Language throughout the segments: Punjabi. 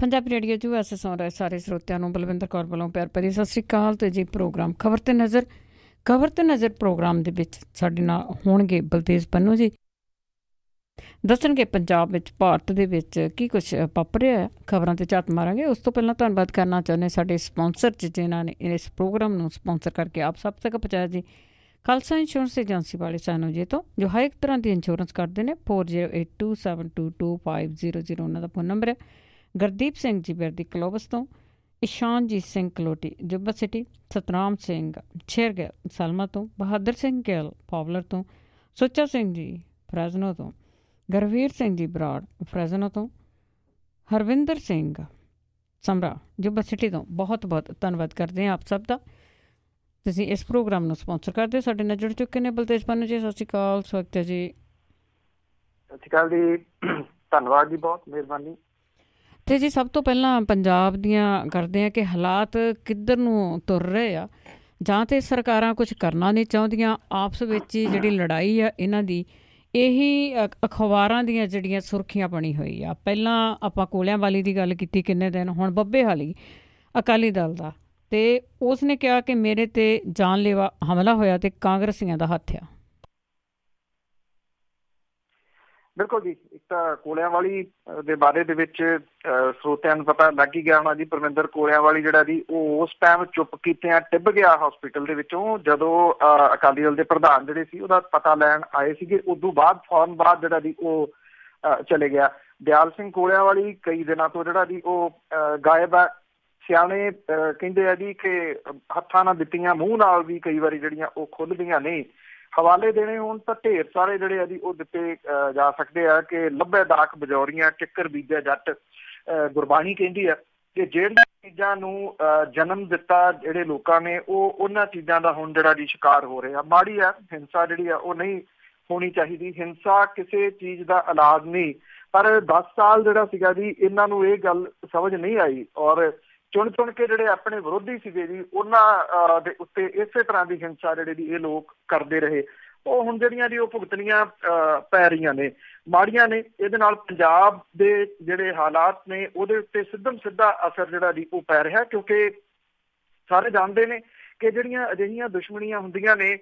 ਪੰਜਾਬੀ ਰੇਡੀਓ 'ਚ ਵੈਸੇ ਸੁਣ ਰਹੇ ਸਾਰੇ ਸਰੋਤਿਆਂ ਨੂੰ ਬਲਵਿੰਦਰ ਕੌਰ ਵੱਲੋਂ ਪਿਆਰ ਭਰੀ ਸਤਿ ਸ਼੍ਰੀ ਅਕਾਲ। ਅਤੇ ਜੀ ਪ੍ਰੋਗਰਾਮ ਖਬਰ 'ਤੇ ਨਜ਼ਰ ਪ੍ਰੋਗਰਾਮ ਦੇ ਵਿੱਚ ਸਾਡੇ ਨਾਲ ਹੋਣਗੇ ਬਲਤੇਜ ਪੰਨੂ ਜੀ, ਦੱਸਣਗੇ ਪੰਜਾਬ ਵਿੱਚ ਭਾਰਤ ਦੇ ਵਿੱਚ ਕੀ ਕੁਛ ਵਾਪਰਿਆ। ਖਬਰਾਂ 'ਤੇ ਝਾਤ ਮਾਰਾਂਗੇ। ਉਸ ਤੋਂ ਪਹਿਲਾਂ ਧੰਨਵਾਦ ਕਰਨਾ ਚਾਹੁੰਦੇ ਸਾਡੇ ਸਪੋਂਸਰ ਜਿਨ੍ਹਾਂ ਨੇ ਇਸ ਪ੍ਰੋਗਰਾਮ ਨੂੰ ਸਪੋਂਸਰ ਕਰਕੇ ਆਪ ਸਭ ਤੱਕ ਪਹੁੰਚਾਇਆ ਜੀ। ਖਾਲਸਾ ਇੰਸ਼ੋਰੈਂਸ ਏਜੰਸੀ ਵਾਲੇ ਸਾਨੂੰ ਜੀ ਤੋਂ ਜੋ ਹਰ ਇੱਕ ਤਰ੍ਹਾਂ ਦੀ ਇੰਸ਼ੋਰੈਂਸ ਕਰਦੇ ਨੇ। 4082722500 ਉਹਨਾਂ ਦਾ ਫੋਨ ਨੰਬਰ ਹੈ। ਗੁਰਦੀਪ ਸਿੰਘ ਜੀ ਬਰਦੀ ਕਲੋਬਸ ਤੋਂ, ਇਸ਼ਾਨਜੀਤ ਸਿੰਘ ਕਲੋਟੀ ਜੁੱਬਾ ਸਿਟੀ, ਸਤਨਾਮ ਸਿੰਘ ਛੇਰਗਿੱਲ ਸਲਮਾ ਤੋਂ, ਬਹਾਦਰ ਸਿੰਘ ਗਿੱਲ ਪਾਵਲਰ ਤੋਂ, ਸੁੱਚਾ ਸਿੰਘ ਜੀ ਫਰੈਜ਼ਨੋ ਤੋਂ, ਗੁਰਵੀਰ ਸਿੰਘ ਜੀ ਬਰਾੜ ਫਰੈਜ਼ਨੋ ਤੋਂ, ਹਰਵਿੰਦਰ ਸਿੰਘ ਸਮਰਾ ਜੁੱਬਾ ਸਿਟੀ ਤੋਂ ਬਹੁਤ ਬਹੁਤ ਧੰਨਵਾਦ ਕਰਦੇ ਹਾਂ ਆਪ ਸਭ ਦਾ। ਤੁਸੀਂ ਇਸ ਪ੍ਰੋਗਰਾਮ ਨੂੰ ਸਪੋਂਸਰ ਕਰਦੇ ਹੋ। ਸਾਡੇ ਨਾਲ ਜੁੜ ਚੁੱਕੇ ਨੇ ਬਲਤੇਜ ਪੰਨੂ ਜੀ, ਸਤਿ ਸ਼੍ਰੀ ਅਕਾਲ, ਸਵਾਗਤ ਹੈ ਜੀ। ਸਤਿ ਸ਼੍ਰੀ ਅਕਾਲ ਜੀ, ਧੰਨਵਾਦ ਜੀ, ਬਹੁਤ ਮਿਹਰਬਾਨੀ। ਅਤੇ ਜੀ ਸਭ ਤੋਂ ਪਹਿਲਾਂ ਪੰਜਾਬ ਦੀਆਂ ਕਰਦੇ ਹਾਂ ਕਿ ਹਾਲਾਤ ਕਿੱਧਰ ਨੂੰ ਤੁਰ ਰਹੇ ਆ, ਜਾਂ ਤਾਂ ਸਰਕਾਰਾਂ ਕੁਛ ਕਰਨਾ ਨਹੀਂ ਚਾਹੁੰਦੀਆਂ, ਆਪਸ ਵਿੱਚ ਹੀ ਜਿਹੜੀ ਲੜਾਈ ਆ ਇਹਨਾਂ ਦੀ ਇਹੀ ਅਖਬਾਰਾਂ ਦੀਆਂ ਜਿਹੜੀਆਂ ਸੁਰਖੀਆਂ ਬਣੀ ਹੋਈ ਆ। ਪਹਿਲਾਂ ਆਪਾਂ ਕੋਲਿਆਂ ਵਾਲੀ ਦੀ ਗੱਲ ਕੀਤੀ ਕਿੰਨੇ ਦਿਨ, ਹੁਣ ਬੱਬੇ ਹਾਲੀ ਅਕਾਲੀ ਦਲ ਦਾ, ਅਤੇ ਉਸ ਨੇ ਕਿਹਾ ਕਿ ਮੇਰੇ 'ਤੇ ਜਾਨਲੇਵਾ ਹਮਲਾ ਹੋਇਆ ਅਤੇ ਕਾਂਗਰਸੀਆਂ ਦਾ ਹੱਥ ਆ। ਬਿਲਕੁਲ ਜੀ, ਇੱਕ ਤਾਂ ਕੋਲਿਆਂਵਾਲੀ ਦੇ ਬਾਰੇ ਦੇ ਵਿੱਚ ਸਰੋਤਿਆਂ ਨੂੰ ਪਤਾ ਲੱਗ ਹੀ ਗਿਆ ਹੋਣਾ ਜੀ। ਪਰਮਿੰਦਰ ਕੋਲਿਆਂਵਾਲੀ ਜਿਹੜਾ ਜੀ ਉਹ ਉਸ ਟਾਈਮ ਚੁੱਪ ਕੀਤਿਆਂ ਟਿੱਬ ਗਿਆ ਹਸਪੀਟਲ ਦੇ ਵਿੱਚੋਂ, ਜਦੋਂ ਅਕਾਲੀ ਦਲ ਦੇ ਪ੍ਰਧਾਨ ਜਿਹੜੇ ਸੀ ਉਹਦਾ ਪਤਾ ਲੈਣ ਆਏ ਸੀਗੇ। ਉਦੋਂ ਬਾਅਦ ਫੌਰਨ ਬਾਅਦ ਜਿਹੜਾ ਜੀ ਉਹ ਚਲੇ ਗਿਆ। ਦਿਆਲ ਸਿੰਘ ਕੋਲਿਆਂਵਾਲੀ ਕਈ ਦਿਨਾਂ ਤੋਂ ਜਿਹੜਾ ਜੀ ਉਹ ਗਾਇਬ ਆ। ਸਿਆਣੇ ਕਹਿੰਦੇ ਆ ਜੀ ਕਿ ਹੱਥਾਂ ਨਾਲ ਦਿੱਤੀਆਂ ਮੂੰਹ ਨਾਲ ਵੀ ਕਈ ਵਾਰੀ ਜਿਹੜੀਆਂ ਉਹ ਖੁੱਲ੍ਹਦੀਆਂ ਨਹੀਂ। ਹਵਾਲੇ ਦੇਣੇ ਹੋਣ ਤਾਂ ਢੇਰ ਸਾਰੇ ਜਿਹੜੇ ਆ ਜੀ ਉਹ ਦਿੱਤੇ ਜਾ ਸਕਦੇ ਆ ਕਿ ਲੱਭੇ ਦਾਖ ਬਜੌਰੀਆਂ ਕਿੱਕਰ ਬੀਜਿਆ ਜੱਟ। ਗੁਰਬਾਣੀ ਕਹਿੰਦੀ ਆ ਕਿ ਜਿਹੜੀਆਂ ਚੀਜ਼ਾਂ ਨੂੰ ਜਨਮ ਦਿੱਤਾ ਜਿਹੜੇ ਲੋਕਾਂ ਨੇ ਉਹ ਉਹਨਾਂ ਚੀਜ਼ਾਂ ਦਾ ਹੁਣ ਜਿਹੜਾ ਜੀ ਸ਼ਿਕਾਰ ਹੋ ਰਿਹਾ। ਮਾੜੀ ਆ ਹਿੰਸਾ ਜਿਹੜੀ ਆ ਉਹ ਨਹੀਂ ਹੋਣੀ ਚਾਹੀਦੀ। ਹਿੰਸਾ ਕਿਸੇ ਚੀਜ਼ ਦਾ ਇਲਾਜ ਨਹੀਂ। ਪਰ 10 ਸਾਲ ਜਿਹੜਾ ਸੀਗਾ ਜੀ ਇਹਨਾਂ ਨੂੰ ਇਹ ਗੱਲ ਸਮਝ ਨਹੀਂ ਆਈ, ਔਰ ਚੁਣ ਕੇ ਜਿਹੜੇ ਆਪਣੇ ਵਿਰੋਧੀ ਸੀਗੇ ਜੀ ਉਹਨਾਂ ਦੇ ਉੱਤੇ ਇਸੇ ਤਰ੍ਹਾਂ ਦੀ ਹਿੰਸਾ ਜਿਹੜੇ ਜੀ ਇਹ ਲੋਕ ਕਰਦੇ ਰਹੇ। ਉਹ ਹੁਣ ਜਿਹੜੀਆਂ ਜੀ ਉਹ ਭੁਗਤਣੀਆਂ ਪੈ ਰਹੀਆਂ ਨੇ, ਮਾੜੀਆਂ ਨੇ। ਇਹਦੇ ਨਾਲ ਪੰਜਾਬ ਦੇ ਜਿਹੜੇ ਹਾਲਾਤ ਨੇ ਉਹਦੇ ਉੱਤੇ ਸਿੱਧਾ ਅਸਰ ਜਿਹੜਾ ਜੀ ਉਹ ਪੈ ਰਿਹਾ, ਕਿਉਂਕਿ ਸਾਰੇ ਜਾਣਦੇ ਨੇ ਕਿ ਜਿਹੜੀਆਂ ਅਜਿਹੀਆਂ ਦੁਸ਼ਮਣੀਆਂ ਹੁੰਦੀਆਂ ਨੇ,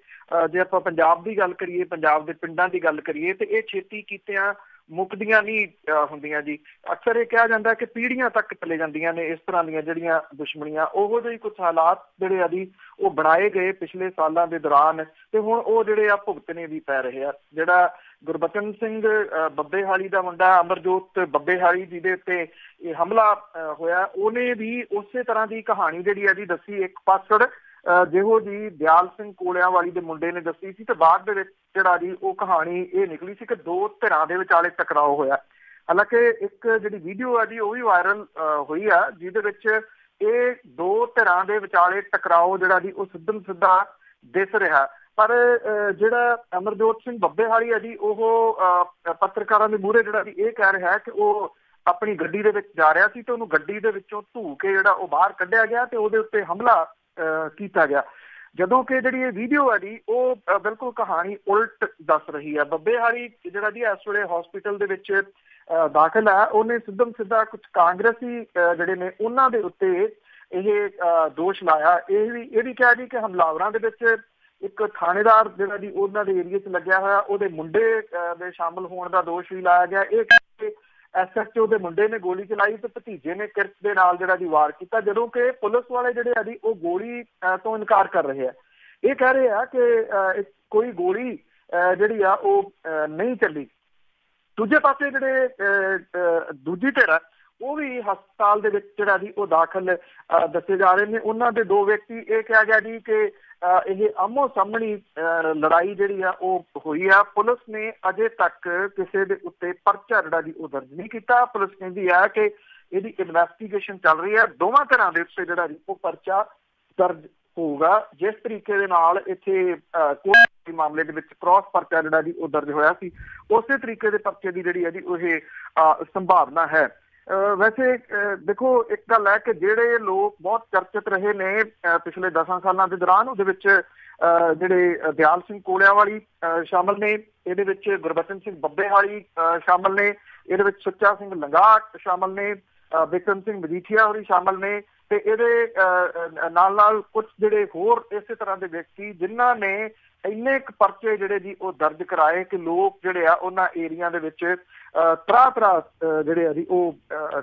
ਜੇ ਆਪਾਂ ਪੰਜਾਬ ਦੀ ਗੱਲ ਕਰੀਏ, ਪੰਜਾਬ ਦੇ ਪਿੰਡਾਂ ਦੀ ਗੱਲ ਕਰੀਏ, ਤੇ ਇਹ ਛੇਤੀ ਕੀਤਿਆਂ ਮੁੱਕਦੀਆਂ ਨਹੀਂ ਹੁੰਦੀਆਂ ਜੀ। ਅਕਸਰ ਇਹ ਕਿਹਾ ਜਾਂਦਾ ਕਿ ਪੀੜ੍ਹੀਆਂ ਤੱਕ ਚਲੇ ਜਾਂਦੀਆਂ ਨੇ ਇਸ ਤਰ੍ਹਾਂ ਦੀਆਂ ਜਿਹੜੀਆਂ ਦੁਸ਼ਮਣੀਆਂ। ਉਹੋ ਜਿਹੇ ਕੁਛ ਹਾਲਾਤ ਜਿਹੜੇ ਆ ਜੀ ਉਹ ਬਣਾਏ ਗਏ ਪਿਛਲੇ ਸਾਲਾਂ ਦੇ ਦੌਰਾਨ, ਤੇ ਹੁਣ ਉਹ ਜਿਹੜੇ ਆ ਭੁਗਤਣੇ ਵੀ ਪੈ ਰਹੇ ਆ। ਜਿਹੜਾ ਗੁਰਬਚਨ ਸਿੰਘ ਬੱਬੇਹਾਲੀ ਦਾ ਮੁੰਡਾ ਅਮਰਜੋਤ ਬੱਬੇਹਾਲੀ ਜਿਹਦੇ ਉੱਤੇ ਇਹ ਹਮਲਾ ਹੋਇਆ, ਉਹਨੇ ਵੀ ਉਸੇ ਤਰ੍ਹਾਂ ਦੀ ਕਹਾਣੀ ਜਿਹੜੀ ਆ ਜੀ ਦੱਸੀ, ਇੱਕ ਪਾਸੜ ਜਿਹੋ ਜੀ ਦਿਆਲ ਸਿੰਘ ਕੋਲਿਆਂਵਾਲੀ ਦੇ ਮੁੰਡੇ ਨੇ ਦੱਸੀ ਸੀ। ਤੇ ਬਾਅਦ ਦੇ ਵਿੱਚ ਜਿਹੜਾ ਜੀ ਉਹ ਕਹਾਣੀ ਇਹ ਨਿਕਲੀ ਸੀ ਕਿ ਦੋ ਧਿਰਾਂ ਦੇ ਵਿਚਾਲੇ ਟਕਰਾਓ ਹੋਇਆ। ਹਾਲਾਂਕਿ ਇੱਕ ਜਿਹੜੀ ਵੀਡੀਓ ਆ ਜੀ ਉਹ ਵੀ ਵਾਇਰਲ ਹੋਈ ਆ, ਜਿਹਦੇ ਵਿੱਚ ਇਹ ਦੋ ਧਿਰਾਂ ਦੇ ਵਿਚਾਲੇ ਟਕਰਾਓ ਜਿਹੜਾ ਜੀ ਉਹ ਸਿੱਧਾ ਦਿਸ ਰਿਹਾ। ਪਰ ਜਿਹੜਾ ਅਮਰਜੋਤ ਸਿੰਘ ਬੱਬੇਹਾਲੀ ਆ ਜੀ ਉਹ ਪੱਤਰਕਾਰਾਂ ਦੇ ਮੂਹਰੇ ਜਿਹੜਾ ਜੀ ਇਹ ਕਹਿ ਰਿਹਾ ਕਿ ਉਹ ਆਪਣੀ ਗੱਡੀ ਦੇ ਵਿੱਚ ਜਾ ਰਿਹਾ ਸੀ ਤੇ ਉਹਨੂੰ ਗੱਡੀ ਦੇ ਵਿੱਚੋਂ ਧੂ ਕੇ ਜਿਹੜਾ ਉਹ ਬਾਹਰ ਕੱਢਿਆ ਗਿਆ ਤੇ ਉਹਦੇ ਉੱਤੇ ਹਮਲਾ ਕੀਤਾ ਗਿਆ। ਜਦੋਂ ਕਿ ਜਿਹੜੀ ਇਹ ਵੀਡੀਓ ਹੈ ਜੀ ਉਹ ਬਿਲਕੁਲ ਕਹਾਣੀ ਉਲਟ ਦੱਸ ਰਹੀ ਹੈ। ਬੱਬੇਹਾਲੀ ਜਿਹੜਾ ਜੀ ਇਸ ਵੇਲੇ ਹਸਪੀਟਲ ਦੇ ਵਿੱਚ ਦਾਖਲ ਹੈ। ਉਹਨੇ ਸਿੱਧਾ ਕੁਝ ਕਾਂਗਰਸੀ ਜਿਹੜੇ ਨੇ ਉਹਨਾਂ ਦੇ ਉੱਤੇ ਇਹ ਦੋਸ਼ ਲਾਇਆ। ਇਹ ਵੀ ਕਿਹਾ ਜੀ ਕਿ ਹਮਲਾਵਰਾਂ ਦੇ ਵਿੱਚ ਇੱਕ ਥਾਣੇਦਾਰ ਜਿਹੜਾ ਜੀ ਉਹਨਾਂ ਦੇ ਏਰੀਏ 'ਚ ਲੱਗਿਆ ਹੋਇਆ, ਉਹਦੇ ਮੁੰਡੇ ਦੇ ਸ਼ਾਮਲ ਹੋਣ ਦਾ ਦੋਸ਼ ਵੀ ਲਾਇਆ ਗਿਆ। ਇਹ SHO ਦੇ ਮੁੰਡੇ ਨੇ ਗੋਲੀ ਚਲਾਈ ਤੇ ਭਤੀਜੇ ਨੇ ਕਿਰਚ ਦੇ ਨਾਲ ਜਿਹੜਾ ਜੀ ਵਾਰ ਕੀਤਾ, ਜਦੋਂ ਕਿ ਪੁਲਿਸ ਵਾਲੇ ਜਿਹੜੇ ਆ ਜੀ ਉਹ ਗੋਲੀ ਤੋਂ ਇਨਕਾਰ ਕਰ ਰਹੇ ਆ। ਇਹ ਕਹਿ ਰਹੇ ਆ ਕਿ ਕੋਈ ਗੋਲੀ ਜਿਹੜੀ ਆ ਉਹ ਨਹੀਂ ਚੱਲੀ। ਦੂਜੇ ਪਾਸੇ ਜਿਹੜੇ ਦੂਜੀ ਧਿਰ ਆ ਉਹ ਵੀ ਹਸਪਤਾਲ ਦੇ ਵਿੱਚ ਜਿਹੜਾ ਜੀ ਉਹ ਦਾਖਲ ਦੱਸੇ ਜਾ ਰਹੇ ਨੇ। ਉਹਨਾਂ ਦੇ ਦੋ ਵਿਅਕਤੀ, ਇਹ ਕਿਹਾ ਗਿਆ ਜੀ ਕਿ ਇਹ ਆਮੋ ਸਾਹਮਣੀ ਲੜਾਈ ਜਿਹੜੀ ਆ ਉਹ ਹੋਈ ਆ। ਪੁਲਿਸ ਨੇ ਅਜੇ ਤੱਕ ਕਿਸੇ ਦੇ ਉੱਤੇ ਪਰਚਾ ਜਿਹੜਾ ਜੀ ਉਹ ਦਰਜ ਨਹੀਂ ਕੀਤਾ। ਪੁਲਿਸ ਕਹਿੰਦੀ ਆ ਕਿ ਇਹਦੀ ਇਨਵੈਸਟੀਗੇਸ਼ਨ ਚੱਲ ਰਹੀ ਹੈ। ਦੋਵਾਂ ਧਿਰਾਂ ਦੇ ਉੱਤੇ ਜਿਹੜਾ ਜੀ ਉਹ ਪਰਚਾ ਦਰਜ ਹੋਊਗਾ। ਜਿਸ ਤਰੀਕੇ ਦੇ ਨਾਲ ਇੱਥੇ ਕੋਈ ਮਾਮਲੇ ਦੇ ਵਿੱਚ ਕ੍ਰਾਸ ਪਰਚਾ ਜਿਹੜਾ ਜੀ ਉਹ ਦਰਜ ਹੋਇਆ ਸੀ, ਉਸੇ ਤਰੀਕੇ ਦੇ ਪਰਚੇ ਦੀ ਜਿਹੜੀ ਹੈ ਜੀ ਉਹ ਸੰਭਾਵਨਾ ਹੈ। ਵੈਸੇ ਦੇਖੋ, ਇੱਕ ਗੱਲ ਹੈ ਕਿ ਜਿਹੜੇ ਲੋਕ ਬਹੁਤ ਚਰਚਿਤ ਰਹੇ ਨੇ ਪਿਛਲੇ 10 ਸਾਲਾਂ ਦੇ ਦੌਰਾਨ, ਉਹਦੇ ਵਿੱਚ ਜਿਹੜੇ ਦਿਆਲ ਸਿੰਘ ਕੋਲਿਆਂਵਾਲੀ ਸ਼ਾਮਲ ਨੇ, ਇਹਦੇ ਵਿੱਚ ਗੁਰਬਚਨ ਸਿੰਘ ਬੱਬੇਹਾਲੀ ਸ਼ਾਮਲ ਨੇ, ਇਹਦੇ ਵਿੱਚ ਸੁੱਚਾ ਸਿੰਘ ਲੰਗਾਹ ਸ਼ਾਮਲ ਨੇ, ਬਿਕਰਮ ਸਿੰਘ ਮਜੀਠੀਆ ਹੋਰੀ ਸ਼ਾਮਲ ਨੇ ਤੇ ਇਹਦੇ ਨਾਲ ਕੁਝ ਜਿਹੜੇ ਹੋਰ ਇਸੇ ਤਰ੍ਹਾਂ ਦੇ ਵਿਅਕਤੀ ਜਿਨ੍ਹਾਂ ਨੇ ਇੰਨੇ ਕੁ ਪਰਚੇ ਜਿਹੜੇ ਜੀ ਉਹ ਦਰਜ ਕਰਾਏ ਕਿ ਲੋਕ ਜਿਹੜੇ ਆ ਉਹਨਾਂ ਏਰੀਆ ਦੇ ਵਿੱਚ ਤਰਾਹ ਜਿਹੜੇ ਆ ਜੀ ਉਹ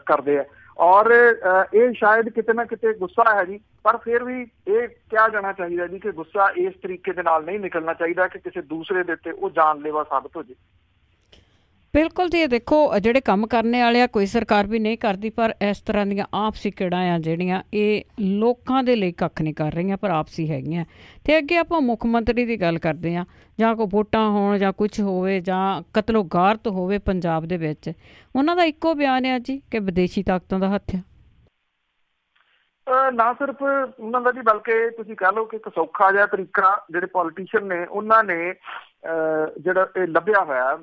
ਕਰਦੇ ਆ। ਔਰ ਇਹ ਸ਼ਾਇਦ ਕਿਤੇ ਨਾ ਕਿਤੇ ਗੁੱਸਾ ਹੈ ਜੀ, ਪਰ ਫਿਰ ਵੀ ਇਹ ਕਿਹਾ ਜਾਣਾ ਚਾਹੀਦਾ ਜੀ ਕਿ ਗੁੱਸਾ ਇਸ ਤਰੀਕੇ ਦੇ ਨਾਲ ਨਹੀਂ ਨਿਕਲਣਾ ਚਾਹੀਦਾ ਕਿ ਕਿਸੇ ਦੂਸਰੇ ਦੇ ਉੱਤੇ ਉਹ ਜਾਨਲੇਵਾ ਸਾਬਤ ਹੋ ਜੇ। ਬਿਲਕੁਲ ਜੀ, ਇਹ ਦੇਖੋ ਜਿਹੜੇ ਕੰਮ ਕਰਨੇ ਵਾਲੇ ਆ ਕੋਈ ਸਰਕਾਰ ਵੀ ਨਹੀਂ ਕਰਦੀ, ਪਰ ਇਸ ਤਰ੍ਹਾਂ ਦੀਆਂ ਆਪਸੀ ਕਿਹੜਾਂ ਆ ਜਿਹੜੀਆਂ ਇਹ ਲੋਕਾਂ ਦੇ ਲਈ ਕੱਖ ਨਹੀਂ ਕਰ ਰਹੀਆਂ ਪਰ ਆਪਸੀ ਹੈਗੀਆਂ। ਅਤੇ ਅੱਗੇ ਆਪਾਂ ਮੁੱਖ ਮੰਤਰੀ ਦੀ ਗੱਲ ਕਰਦੇ ਹਾਂ, ਜਾਂ ਕੋਈ ਵੋਟਾਂ ਹੋਣ ਜਾਂ ਕੁਛ ਹੋਵੇ ਜਾਂ ਕਤਲੋ ਗਾਰਤ ਹੋਵੇ ਪੰਜਾਬ ਦੇ ਵਿੱਚ, ਉਹਨਾਂ ਦਾ ਇੱਕੋ ਬਿਆਨ ਆ ਜੀ ਕਿ ਵਿਦੇਸ਼ੀ ਤਾਕਤਾਂ ਦਾ ਹੱਥ ਆ। ਨਾ ਸਿਰਫ ਉਹਨਾਂ ਦਾ ਜੀ, ਬਲਕਿ ਤੁਸੀਂ ਕਹਿ ਲਓ ਕਿ ਇੱਕ ਸੌਖਾ ਜਿਹਾ ਤਰੀਕਾ ਜਿਹੜੇ ਪੋਲੀਟੀਸ਼ੀਅਨ ਨੇ ਉਹਨਾਂ ਨੇ ਜਿਹੜਾ ਇਹ ਲੱਭਿਆ ਹੋਇਆ।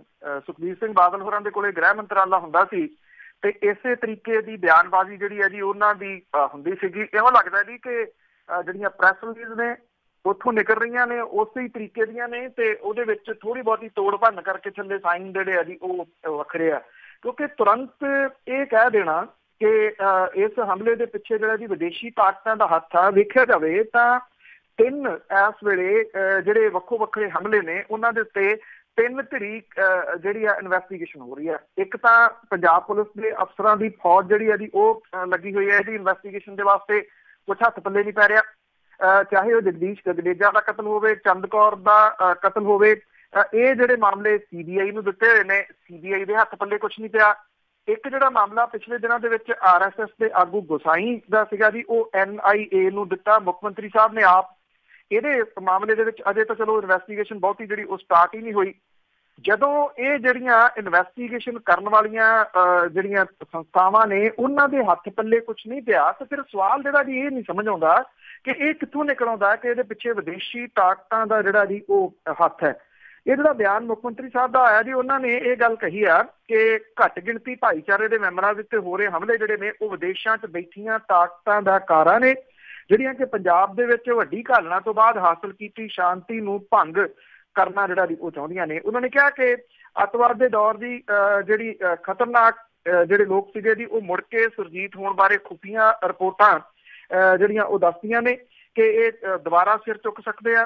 ਸੁਖਬੀਰ ਸਿੰਘ ਬਾਦਲ ਹੋਰਾਂ ਦੇ ਕੋਲੇ ਗ੍ਰਹਿ ਮੰਤਰਾਲਾ ਹੁੰਦਾ ਸੀ ਤੇ ਇਸੇ ਤਰੀਕੇ ਦੀ ਬਿਆਨਬਾਜ਼ੀ ਜਿਹੜੀ ਹੈ ਜੀ ਉਹਨਾਂ ਦੀ ਹੁੰਦੀ ਸੀਗੀ। ਇਉਂ ਲੱਗਦਾ ਜੀ ਕਿ ਜਿਹੜੀਆਂ ਪ੍ਰੈਸ ਰਿਲੀਜ਼ ਨੇ ਉੱਥੋਂ ਨਿਕਲ ਰਹੀਆਂ ਨੇ ਉਸੇ ਤਰੀਕੇ ਦੀਆਂ ਨੇ ਤੇ ਉਹਦੇ ਵਿੱਚ ਥੋੜ੍ਹੀ ਬਹੁਤੀ ਤੋੜ ਭੰਨ ਕਰਕੇ ਥੱਲੇ ਸਾਈਨ ਜਿਹੜੇ ਆ ਜੀ ਉਹ ਵੱਖਰੇ ਆ, ਕਿਉਂਕਿ ਤੁਰੰਤ ਇਹ ਕਹਿ ਦੇਣਾ ਕਿ ਇਸ ਹਮਲੇ ਦੇ ਪਿੱਛੇ ਜਿਹੜਾ ਜੀ ਵਿਦੇਸ਼ੀ ਤਾਕਤਾਂ ਦਾ ਹੱਥ ਆ। ਵੇਖਿਆ ਜਾਵੇ ਤਾਂ 3 ਇਸ ਵੇਲੇ ਜਿਹੜੇ ਵੱਖੋ ਵੱਖਰੇ ਹਮਲੇ ਨੇ ਉਹਨਾਂ ਦੇ ਉੱਤੇ 3 ਧਿਰੀ ਜਿਹੜੀ ਆ ਇਨਵੈਸਟੀਗੇਸ਼ਨ ਹੋ ਰਹੀ ਹੈ। ਇੱਕ ਤਾਂ ਪੰਜਾਬ ਪੁਲਿਸ ਦੇ ਅਫਸਰਾਂ ਦੀ ਫੌਜ ਜਿਹੜੀ ਆ ਜੀ ਉਹ ਲੱਗੀ ਹੋਈ ਹੈ ਇਹਦੀ ਇਨਵੈਸਟੀਗੇਸ਼ਨ ਦੇ ਵਾਸਤੇ, ਕੁਛ ਹੱਥ ਪੱਲੇ ਨਹੀਂ ਪੈ ਰਿਹਾ। ਚਾਹੇ ਉਹ ਜਗਦੀਸ਼ ਗਗਨੇਜਾ ਦਾ ਕਤਲ ਹੋਵੇ, ਚੰਦ ਕੌਰ ਦਾ ਕਤਲ ਹੋਵੇ, ਇਹ ਜਿਹੜੇ ਮਾਮਲੇ CBI ਨੂੰ ਦਿੱਤੇ ਹੋਏ ਨੇ, CBI ਦੇ ਹੱਥ ਪੱਲੇ ਕੁਛ ਨਹੀਂ ਪਿਆ। ਇੱਕ ਜਿਹੜਾ ਮਾਮਲਾ ਪਿਛਲੇ ਦਿਨਾਂ ਦੇ ਵਿੱਚ RSS ਦੇ ਆਗੂ ਗੁਸਾਈ ਦਾ ਸੀਗਾ ਜੀ, ਉਹ NIA ਨੂੰ ਦਿੱਤਾ। ਮੁੱਖ ਮੰਤਰੀ ਸਾਹਿਬ ਨੇ ਆਪ ਇਹਦੇ ਮਾਮਲੇ ਦੇ ਵਿੱਚ ਅਜੇ ਤਾਂ ਚਲੋ ਇਨਵੈਸਟੀਗੇਸ਼ਨ ਬਹੁਤੀ ਜਿਹੜੀ ਉਹ ਸਟਾਰਟ ਹੀ ਨਹੀਂ ਹੋਈ। ਜਦੋਂ ਇਹ ਜਿਹੜੀਆਂ ਇਨਵੈਸਟੀਗੇਸ਼ਨ ਕਰਨ ਵਾਲੀਆਂ ਜਿਹੜੀਆਂ ਸੰਸਥਾਵਾਂ ਨੇ ਉਹਨਾਂ ਦੇ ਹੱਥ ਪੱਲੇ ਕੁਛ ਨਹੀਂ ਪਿਆ, ਤਾਂ ਫਿਰ ਸਵਾਲ ਜਿਹੜਾ ਜੀ ਇਹ ਨਹੀਂ ਸਮਝ ਆਉਂਦਾ ਕਿ ਇਹ ਕਿੱਥੋਂ ਨਿਕਲ ਆਉਂਦਾ ਕਿ ਇਹਦੇ ਪਿੱਛੇ ਵਿਦੇਸ਼ੀ ਤਾਕਤਾਂ ਦਾ ਜਿਹੜਾ ਜੀ ਉਹ ਹੱਥ ਹੈ। ਇਹ ਜਿਹੜਾ ਬਿਆਨ ਮੁੱਖ ਮੰਤਰੀ ਸਾਹਿਬ ਦਾ ਆਇਆ ਜੀ, ਉਹਨਾਂ ਨੇ ਇਹ ਗੱਲ ਕਹੀ ਆ ਕਿ ਘੱਟ ਗਿਣਤੀ ਭਾਈਚਾਰੇ ਦੇ ਮੈਂਬਰਾਂ ਦੇ ਉੱਤੇ ਹੋ ਰਹੇ ਹਮਲੇ ਜਿਹੜੇ ਨੇ ਉਹ ਵਿਦੇਸ਼ਾਂ 'ਚ ਬੈਠੀਆਂ ਤਾਕਤਾਂ ਦਾ ਕਾਰਨ ਨੇ, ਜਿਹੜੀਆਂ ਕਿ ਪੰਜਾਬ ਦੇ ਵਿੱਚ ਵੱਡੀ ਘਾਲਣਾ ਤੋਂ ਬਾਅਦ ਹਾਸਲ ਕੀਤੀ ਸ਼ਾਂਤੀ ਨੂੰ ਭੰਗ ਕਰਨਾ ਜਿਹੜਾ ਜੀ ਉਹ ਚਾਹੁੰਦੀਆਂ ਨੇ। ਉਹਨਾਂ ਨੇ ਕਿਹਾ ਕਿ ਅੱਤਵਾਦ ਦੇ ਦੌਰ ਦੀ ਜਿਹੜੀ ਖਤਰਨਾਕ ਜਿਹੜੇ ਲੋਕ ਸੀਗੇ ਜੀ ਉਹ ਮੁੜ ਕੇ ਸੁਰਜੀਤ ਹੋਣ ਬਾਰੇ ਖੁਫੀਆਂ ਰਿਪੋਰਟਾਂ ਜਿਹੜੀਆਂ ਉਹ ਦੱਸਦੀਆਂ ਨੇ ਕਿ ਇਹ ਦੁਬਾਰਾ ਸਿਰ ਚੁੱਕ ਸਕਦੇ ਆ।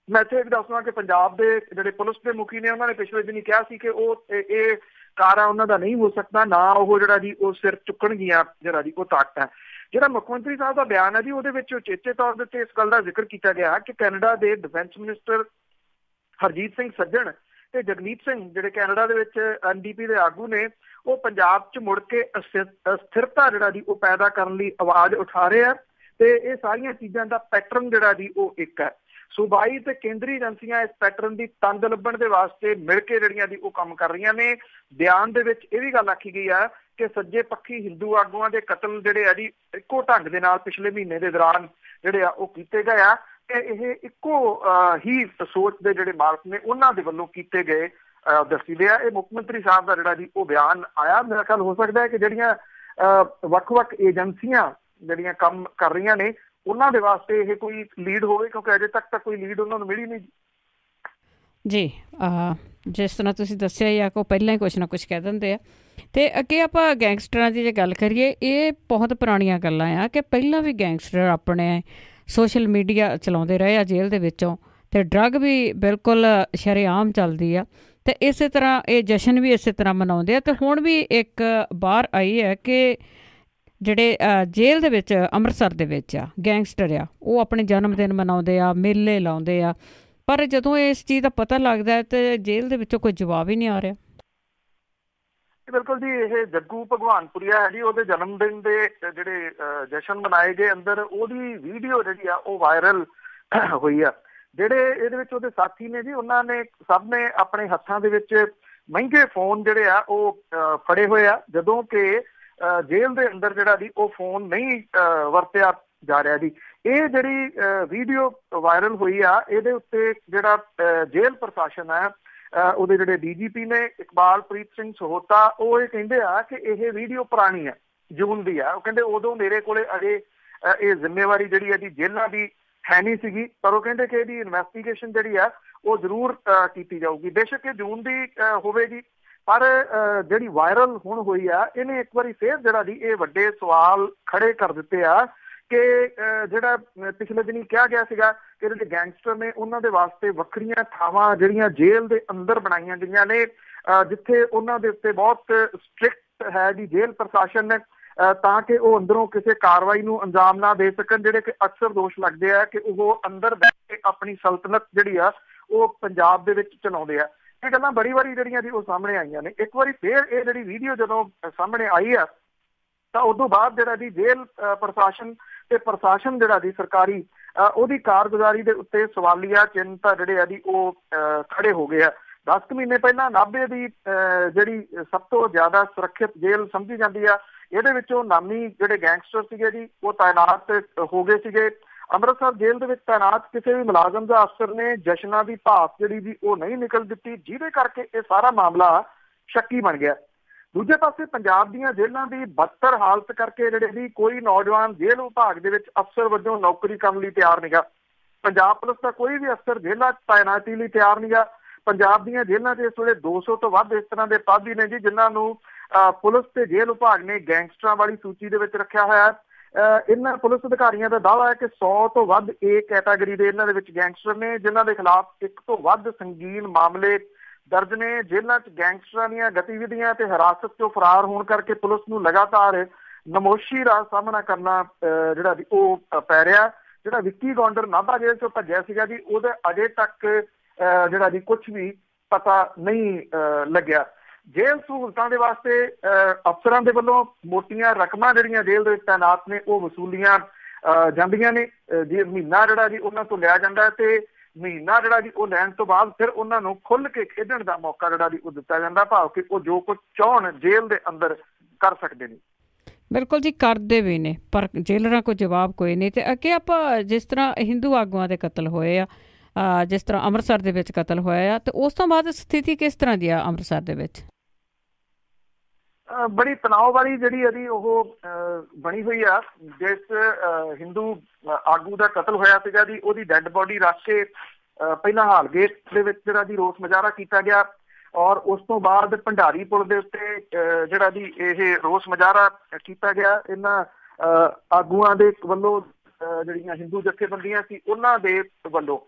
ਮੈਂ ਇੱਥੇ ਇਹ ਦੱਸਣਾ ਕਿ ਪੰਜਾਬ ਦੇ ਜਿਹੜੇ ਪੁਲਿਸ ਦੇ ਮੁਖੀ ਨੇ ਉਹਨਾਂ ਨੇ ਪਿਛਲੇ ਦਿਨੀ ਕਿਹਾ ਸੀ ਕਿ ਉਹ ਇਹ ਕਾਰਾ ਉਹਨਾਂ ਦਾ ਨਹੀਂ ਹੋ ਸਕਦਾ, ਨਾ ਉਹ ਜਿਹੜਾ ਜੀ ਉਹ ਸਿਰ ਚੁੱਕਣਗੀਆਂ ਜਿਹੜਾ ਜੀ ਉਹ ਤਾਕਤ ਹੈ। ਜਿਹੜਾ ਮੁੱਖ ਮੰਤਰੀ ਸਾਹਿਬ ਦਾ ਬਿਆਨ ਹੈ ਜੀ ਉਹਦੇ ਵਿੱਚ ਉਚੇਚੇ ਤੌਰ ਦੇ ਉੱਤੇ ਇਸ ਗੱਲ ਦਾ ਜ਼ਿਕਰ ਕੀਤਾ ਗਿਆ ਕਿ ਕੈਨੇਡਾ ਦੇ ਡਿਫੈਂਸ ਮਿਨਿਸਟਰ ਹਰਜੀਤ ਸਿੰਘ ਸੱਜਣ ਤੇ ਜਗਮੀਤ ਸਿੰਘ ਜਿਹੜੇ ਕੈਨੇਡਾ ਦੇ ਵਿੱਚ NDP ਦੇ ਆਗੂ ਨੇ, ਉਹ ਪੰਜਾਬ 'ਚ ਮੁੜ ਕੇ ਅਸਥਿਰਤਾ ਜਿਹੜਾ ਜੀ ਉਹ ਪੈਦਾ ਕਰਨ ਲਈ ਆਵਾਜ਼ ਉਠਾ ਰਹੇ ਆ ਤੇ ਇਹ ਸਾਰੀਆਂ ਚੀਜ਼ਾਂ ਦਾ ਪੈਟਰਨ ਜਿਹੜਾ ਜੀ ਉਹ ਇੱਕ ਹੈ। ਸੂਬਾਈ ਤੇ ਕੇਂਦਰੀ ਏਜੰਸੀਆਂ ਇਸ ਪੈਟਰਨ ਦੀ ਤੰਦ ਲੱਭਣ ਦੇ ਵਾਸਤੇ ਮਿਲ ਕੇ ਜਿਹੜੀਆਂ ਜੀ ਉਹ ਕੰਮ ਕਰ ਰਹੀਆਂ ਨੇ। ਬਿਆਨ ਦੇ ਵਿੱਚ ਇਹ ਵੀ ਗੱਲ ਆਖੀ ਗਈ ਆ ਕਿ ਸੱਜੇ ਪੱਖੀ ਹਿੰਦੂ ਆਗੂਆਂ ਦੇ ਕਤਲ ਜਿਹੜੇ ਆ ਜੀ ਇੱਕੋ ਢੰਗ ਦੇ ਨਾਲ ਪਿਛਲੇ ਮਹੀਨੇ ਦੇ ਦੌਰਾਨ ਜਿਹੜੇ ਆ ਉਹ ਕੀਤੇ ਗਏ ਆ ਤੇ ਇਹ ਇੱਕੋ ਹੀ ਸੋਚ ਦੇ ਜਿਹੜੇ ਮਾਲਕ ਨੇ ਉਹਨਾਂ ਦੇ ਵੱਲੋਂ ਕੀਤੇ ਗਏ ਦੱਸੀਦੇ ਆ। ਇਹ ਮੁੱਖ ਮੰਤਰੀ ਸਾਹਿਬ ਦਾ ਜਿਹੜਾ ਜੀ ਉਹ ਬਿਆਨ ਆਇਆ। ਮੇਰਾ ਖਿਆਲ ਹੋ ਸਕਦਾ ਹੈ ਕਿ ਜਿਹੜੀਆਂ ਵੱਖ-ਵੱਖ ਏਜੰਸੀਆਂ ਜਿਹੜੀਆਂ ਕੰਮ ਕਰ ਰਹੀਆਂ ਨੇ ਉਹਨਾਂ ਦੇ ਵਾਸਤੇ ਇਹ ਕੋਈ ਲੀਡ ਹੋਵੇ, ਕਿਉਂਕਿ ਅਜੇ ਤੱਕ ਤਾਂ ਕੋਈ ਲੀਡ ਉਹਨਾਂ ਨੂੰ ਮਿਲੀ ਨਹੀਂ ਜੀ। ਜਿਸ ਤਰ੍ਹਾਂ ਤੁਸੀਂ ਦੱਸਿਆ ਹੀ ਆ ਕਿ ਉਹ ਪਹਿਲਾਂ ਹੀ ਕੁਛ ਨਾ ਕੁਛ ਕਹਿ ਦਿੰਦੇ ਆ। ਅਤੇ ਅੱਗੇ ਆਪਾਂ ਗੈਂਗਸਟਰਾਂ ਦੀ ਜੇ ਗੱਲ ਕਰੀਏ, ਇਹ ਬਹੁਤ ਪੁਰਾਣੀਆਂ ਗੱਲਾਂ ਆ ਕਿ ਪਹਿਲਾਂ ਵੀ ਗੈਂਗਸਟਰ ਆਪਣੇ ਸੋਸ਼ਲ ਮੀਡੀਆ ਚਲਾਉਂਦੇ ਰਹੇ ਆ ਜੇਲ੍ਹ ਦੇ ਵਿੱਚੋਂ, ਅਤੇ ਡਰੱਗ ਵੀ ਬਿਲਕੁਲ ਸ਼ਰੇਆਮ ਚੱਲਦੀ ਆ ਅਤੇ ਇਸੇ ਤਰ੍ਹਾਂ ਇਹ ਜਸ਼ਨ ਵੀ ਇਸੇ ਤਰ੍ਹਾਂ ਮਨਾਉਂਦੇ ਆ। ਅਤੇ ਹੁਣ ਵੀ ਇੱਕ ਬਾਹਰ ਆਈ ਹੈ ਕਿ ਜਿਹੜੇ ਜੇਲ੍ਹ ਦੇ ਵਿੱਚ ਅੰਮ੍ਰਿਤਸਰ ਦੇ ਵਿੱਚ ਆ ਗੈਂਗਸਟਰ ਆ, ਉਹ ਆਪਣੇ ਜਨਮ ਦਿਨ ਮਨਾਉਂਦੇ ਆ, ਮੇਲੇ ਲਾਉਂਦੇ ਆ, ਪਰ ਜਦੋਂ ਇਸ ਚੀਜ਼ ਦਾ ਪਤਾ ਲੱਗਦਾ ਹੈ ਤੇ ਜੇਲ੍ਹ ਦੇ ਵਿੱਚੋਂ ਕੋਈ ਜਵਾਬ ਹੀ ਨਹੀਂ ਆ ਰਿਹਾ। ਬਿਲਕੁਲ ਜੀ, ਇਹ ਜੱਗੂ ਭਗਵਾਨਪੁਰੀਆ ਹੈ ਜੀ, ਉਹਦੇ ਜਨਮ ਦਿਨ ਦੇ ਜਿਹੜੇ ਜਸ਼ਨ ਮਨਾਏ ਗਏ ਅੰਦਰ ਉਹਦੀ ਵੀਡੀਓ ਜਿਹੜੀ ਆ ਉਹ ਵਾਇਰਲ ਹੋਈ ਆ। ਜਿਹੜੇ ਇਹਦੇ ਵਿੱਚ ਉਹਦੇ ਸਾਥੀ ਨੇ ਜੀ ਉਹਨਾਂ ਨੇ ਸਭ ਨੇ ਆਪਣੇ ਹੱਥਾਂ ਦੇ ਵਿੱਚ ਮਹਿੰਗੇ ਫੋਨ ਜਿਹੜੇ ਆ ਉਹ ਫੜੇ ਹੋਏ ਆ, ਜਦੋਂ ਕਿ ਜੇਲ੍ਹ ਦੇ ਅੰਦਰ ਜਿਹੜਾ ਜੀ ਉਹ ਫੋਨ ਨਹੀਂ ਵਰਤਿਆ ਜਾ ਰਿਹਾ ਜੀ। ਇਹ ਜਿਹੜੀ ਵੀਡੀਓ ਵਾਇਰਲ ਹੋਈ ਆ ਇਹਦੇ ਉੱਤੇ ਜਿਹੜਾ ਜੇਲ੍ਹ ਪ੍ਰਸ਼ਾਸਨ ਹੈ ਉਹਦੇ ਜਿਹੜੇ DGP ਨੇ ਇਕਬਾਲਪ੍ਰੀਤ ਸਿੰਘ ਸਹੋਤਾ, ਉਹ ਇਹ ਕਹਿੰਦੇ ਆ ਕਿ ਇਹ ਵੀਡੀਓ ਪੁਰਾਣੀ ਹੈ, ਜੂਨ ਦੀ ਆ। ਉਹ ਕਹਿੰਦੇ ਉਦੋਂ ਮੇਰੇ ਕੋਲੇ ਅਜੇ ਇਹ ਜ਼ਿੰਮੇਵਾਰੀ ਜਿਹੜੀ ਹੈ ਜੀ ਜੇਲ੍ਹਾਂ ਦੀ ਹੈ ਨਹੀਂ ਸੀਗੀ, ਪਰ ਉਹ ਕਹਿੰਦੇ ਕਿ ਇਹਦੀ ਇਨਵੈਸਟੀਗੇਸ਼ਨ ਜਿਹੜੀ ਆ ਉਹ ਜ਼ਰੂਰ ਕੀਤੀ ਜਾਊਗੀ। ਬੇਸ਼ੱਕ ਇਹ ਜੂਨ ਦੀ ਹੋਵੇ ਜੀ, ਪਰ ਜਿਹੜੀ ਵਾਇਰਲ ਹੁਣ ਹੋਈ ਆ ਇਹਨੇ ਇੱਕ ਵਾਰੀ ਫੇਰ ਜਿਹੜਾ ਜੀ ਇਹ ਵੱਡੇ ਸਵਾਲ ਖੜੇ ਕਰ ਦਿੱਤੇ ਆ ਕਿ ਜਿਹੜਾ ਪਿਛਲੇ ਦਿਨੀ ਕਿਹਾ ਗਿਆ ਸੀਗਾ ਕਿ ਜਿਹੜੇ ਗੈਂਗਸਟਰ ਨੇ ਉਹਨਾਂ ਦੇ ਵਾਸਤੇ ਵੱਖਰੀਆਂ ਥਾਵਾਂ ਜਿਹੜੀਆਂ ਜੇਲ੍ਹ ਦੇ ਅੰਦਰ ਬਣਾਈਆਂ ਗਈਆਂ ਨੇ, ਜਿੱਥੇ ਉਹਨਾਂ ਦੇ ਉੱਤੇ ਬਹੁਤ ਸਟ੍ਰਿਕਟ ਹੈ ਜੀ ਜੇਲ੍ਹ ਪ੍ਰਸ਼ਾਸਨ ਨੇ, ਤਾਂ ਕਿ ਉਹ ਅੰਦਰੋਂ ਕਿਸੇ ਕਾਰਵਾਈ ਨੂੰ ਅੰਜਾਮ ਨਾ ਦੇ ਸਕਣ। ਜਿਹੜੇ ਕਿ ਅਕਸਰ ਦੋਸ਼ ਲੱਗਦੇ ਆ ਕਿ ਉਹ ਅੰਦਰ ਬੈਠ ਕੇ ਆਪਣੀ ਸਲਤਨਤ ਜਿਹੜੀ ਆ ਉਹ ਪੰਜਾਬ ਦੇ ਵਿੱਚ ਚਲਾਉਂਦੇ ਆ। ਇਹ ਗੱਲਾਂ ਬੜੀ ਵਾਰੀ ਜਿਹੜੀਆਂ ਜੀ ਉਹ ਸਾਹਮਣੇ ਆਈਆਂ ਨੇ। ਇੱਕ ਵਾਰੀ ਫੇਰ ਇਹ ਜਿਹੜੀ ਵੀਡੀਓ ਜਦੋਂ ਸਾਹਮਣੇ ਆਈ ਆ ਤਾਂ ਉਦੋਂ ਬਾਅਦ ਜਿਹੜਾ ਜੀ ਜੇਲ੍ਹ ਪ੍ਰਸ਼ਾਸਨ ਤੇ ਪ੍ਰਸ਼ਾਸਨ ਜਿਹੜਾ ਜੀ ਸਰਕਾਰੀ ਉਹਦੀ ਕਾਰਗੁਜ਼ਾਰੀ ਦੇ ਉੱਤੇ ਸਵਾਲੀਆ ਚਿੰਨ੍ਹ ਤਾਂ ਜਿਹੜੇ ਆ ਜੀ ਉਹ ਖੜੇ ਹੋ ਗਏ ਆ। 10 ਮਹੀਨੇ ਪਹਿਲਾਂ ਨਾਭੇ ਦੀ ਜਿਹੜੀ ਸਭ ਤੋਂ ਜ਼ਿਆਦਾ ਸੁਰੱਖਿਅਤ ਜੇਲ੍ਹ ਸਮਝੀ ਜਾਂਦੀ ਆ, ਇਹਦੇ ਵਿੱਚੋਂ ਨਾਮੀ ਜਿਹੜੇ ਗੈਂਗਸਟਰ ਸੀਗੇ ਜੀ ਉਹ ਤਾਇਨਾਤ ਹੋ ਗਏ ਸੀਗੇ। ਅੰਮ੍ਰਿਤਸਰ ਜੇਲ੍ਹ ਦੇ ਵਿੱਚ ਤਾਇਨਾਤ ਕਿਸੇ ਵੀ ਮੁਲਾਜ਼ਮ ਦਾ ਅਫਸਰ ਨੇ ਜਸ਼ਨਾਂ ਦੀ ਭਾਫ਼ ਜਿਹੜੀ ਜੀ ਉਹ ਨਹੀਂ ਨਿਕਲ ਦਿੱਤੀ, ਜਿਹਦੇ ਕਰਕੇ ਇਹ ਸਾਰਾ ਮਾਮਲਾ ਸ਼ੱਕੀ ਬਣ ਗਿਆ। ਦੂਜੇ ਪਾਸੇ ਪੰਜਾਬ ਦੀਆਂ ਜੇਲ੍ਹਾਂ ਦੀ ਬਦਤਰ ਹਾਲਤ ਕਰਕੇ ਜਿਹੜੇ ਜੀ ਕੋਈ ਨੌਜਵਾਨ ਜੇਲ੍ਹ ਵਿਭਾਗ ਦੇ ਵਿੱਚ ਅਫਸਰ ਵਜੋਂ ਨੌਕਰੀ ਕਰਨ ਲਈ ਤਿਆਰ ਨਹੀਂਗਾ। ਪੰਜਾਬ ਪੁਲਿਸ ਦਾ ਕੋਈ ਵੀ ਅਫਸਰ ਜੇਲ੍ਹਾਂ 'ਚ ਤਾਇਨਾਤੀ ਲਈ ਤਿਆਰ ਨਹੀਂਗਾ। ਪੰਜਾਬ ਦੀਆਂ ਜੇਲ੍ਹਾਂ 'ਚ ਇਸ ਵੇਲੇ 200 ਤੋਂ ਵੱਧ ਇਸ ਤਰ੍ਹਾਂ ਦੇ ਪਦ ਹੀ ਨੇ ਜੀ ਜਿਨ੍ਹਾਂ ਨੂੰ ਪੁਲਿਸ ਤੇ ਜੇਲ੍ਹ ਵਿਭਾਗ ਨੇ ਗੈਂਗਸਟਰਾਂ ਵਾਲੀ ਸੂਚੀ ਦੇ ਵਿੱਚ ਰੱਖਿਆ ਹੋਇਆ ਹੈ। ਇਹਨਾਂ ਪੁਲਿਸ ਅਧਿਕਾਰੀਆਂ ਦਾ ਦਾਅਵਾ ਹੈ ਕਿ 100 ਤੋਂ ਵੱਧ ਏ ਕੈਟਾਗਰੀ ਦੇ ਇਹਨਾਂ ਦੇ ਵਿੱਚ ਗੈਂਗਸਟਰ ਨੇ, ਜਿਨ੍ਹਾਂ ਦੇ ਖਿਲਾਫ 1 ਤੋਂ ਵੱਧ ਸੰਗੀਨ ਮਾਮਲੇ ਦਰਜ ਨੇ। ਜੇਲ੍ਹਾਂ 'ਚ ਗੈਂਗਸਟਰਾਂ ਦੀਆਂ ਗਤੀਵਿਧੀਆਂ ਤੇ ਹਿਰਾਸਤ 'ਚੋਂ ਫਰਾਰ ਹੋਣ ਕਰਕੇ ਪੁਲਿਸ ਨੂੰ ਲਗਾਤਾਰ ਨਮੋਸ਼ੀ ਦਾ ਸਾਹਮਣਾ ਕਰਨਾ ਜਿਹੜਾ ਜੀ ਉਹ ਪੈ ਰਿਹਾ। ਜਿਹੜਾ ਵਿੱਕੀ ਗੌਂਡਰ ਨਾਭਾ ਜੇਲ੍ਹ 'ਚੋਂ ਭੱਜਿਆ ਸੀਗਾ ਜੀ ਉਹਦੇ ਅਜੇ ਤੱਕ ਜਿਹੜਾ ਜੀ ਕੁਝ ਵੀ ਪਤਾ ਨਹੀਂ ਲੱਗਿਆ। ਜੇਲ੍ਹ ਸਹੂਲਤਾਂ ਦੇ ਵਾਸਤੇ ਅਫਸਰਾਂ ਦੇ ਵੱਲੋਂ ਮੋਟੀਆਂ ਰਕਮਾਂ ਜਿਹੜੀਆਂ ਜੇਲ੍ਹ ਦੇ ਵਿੱਚ ਤਾਇਨਾਤ ਨੇ ਉਹ ਵਸੂਲੀਆਂ ਜਾਂਦੀਆਂ ਨੇ। ਜੇ ਮਹੀਨਾ ਜਿਹੜਾ ਜੀ ਉਹਨਾਂ ਤੋਂ ਲਿਆ ਜਾਂਦਾ ਤੇ ਮਹੀਨਾ ਜਿਹੜਾ ਜੀ ਉਹ ਲੈਣ ਤੋਂ ਬਾਅਦ ਫਿਰ ਉਹਨਾਂ ਨੂੰ ਖੁੱਲ੍ਹ ਕੇ ਖੇਡਣ ਦਾ ਮੌਕਾ ਜਿਹੜਾ ਜੀ ਉਹ ਦਿੱਤਾ ਜਾਂਦਾ, ਭਾਵ ਕਿ ਉਹ ਜੋ ਕੁਝ ਚਾਹੁਣ ਜੇਲ੍ਹ ਦੇ ਅੰਦਰ ਕਰ ਸਕਦੇ ਨੇ। ਬਿਲਕੁਲ ਜੀ, ਕਰਦੇ ਵੀ ਨੇ, ਪਰ ਜੇਲਰਾਂ ਕੋਲ ਜਵਾਬ ਕੋਈ ਨਹੀਂ। ਤੇ ਅੱਗੇ ਆਪਾਂ ਜਿਸ ਤਰ੍ਹਾਂ ਹਿੰਦੂ ਆਗੂਆਂ ਦੇ ਕਤਲ ਹੋਏ ਆ, ਜਿਸ ਤਰ੍ਹਾਂ ਅੰਮ੍ਰਿਤਸਰ ਦੇ ਵਿੱਚ ਕਤਲ ਹੋਇਆ ਆ, ਤੇ ਉਸ ਤੋਂ ਬਾਅਦ ਸਥਿਤੀ ਕਿਸ ਤਰ੍ਹਾਂ ਦੀ ਆ ਅੰਮ੍ਰਿਤਸਰ ਦੇ ਵਿੱਚ? ਬੜੀ ਤਣਾਅ ਵਾਲੀ ਜਿਹੜੀ ਇਹਦੀ ਉਹ ਬਣੀ ਹੋਈ ਆ। ਜਿਸ ਹਿੰਦੂ ਆਗੂ ਦਾ ਕਤਲ ਹੋਇਆ ਸੀਗਾ ਜੀ ਉਹਦੀ ਡੈੱਡ ਬੋਡੀ ਰੱਖ ਕੇ ਪਹਿਲਾਂ ਹਾਲਗੇਟ ਦੇ ਵਿੱਚ ਜਿਹੜਾ ਜੀ ਰੋਸ ਮੁਜ਼ਾਹਰਾ ਕੀਤਾ ਗਿਆ, ਔਰ ਉਸ ਤੋਂ ਬਾਅਦ ਭੰਡਾਰੀ ਪੁਲ ਦੇ ਉੱਤੇ ਜਿਹੜਾ ਜੀ ਇਹ ਰੋਸ ਮੁਜ਼ਾਹਰਾ ਕੀਤਾ ਗਿਆ। ਇਹਨਾਂ ਆਗੂਆਂ ਦੇ ਵੱਲੋਂ ਜਿਹੜੀਆਂ ਹਿੰਦੂ ਜਥੇਬੰਦੀਆਂ ਸੀ ਉਹਨਾਂ ਦੇ ਵੱਲੋਂ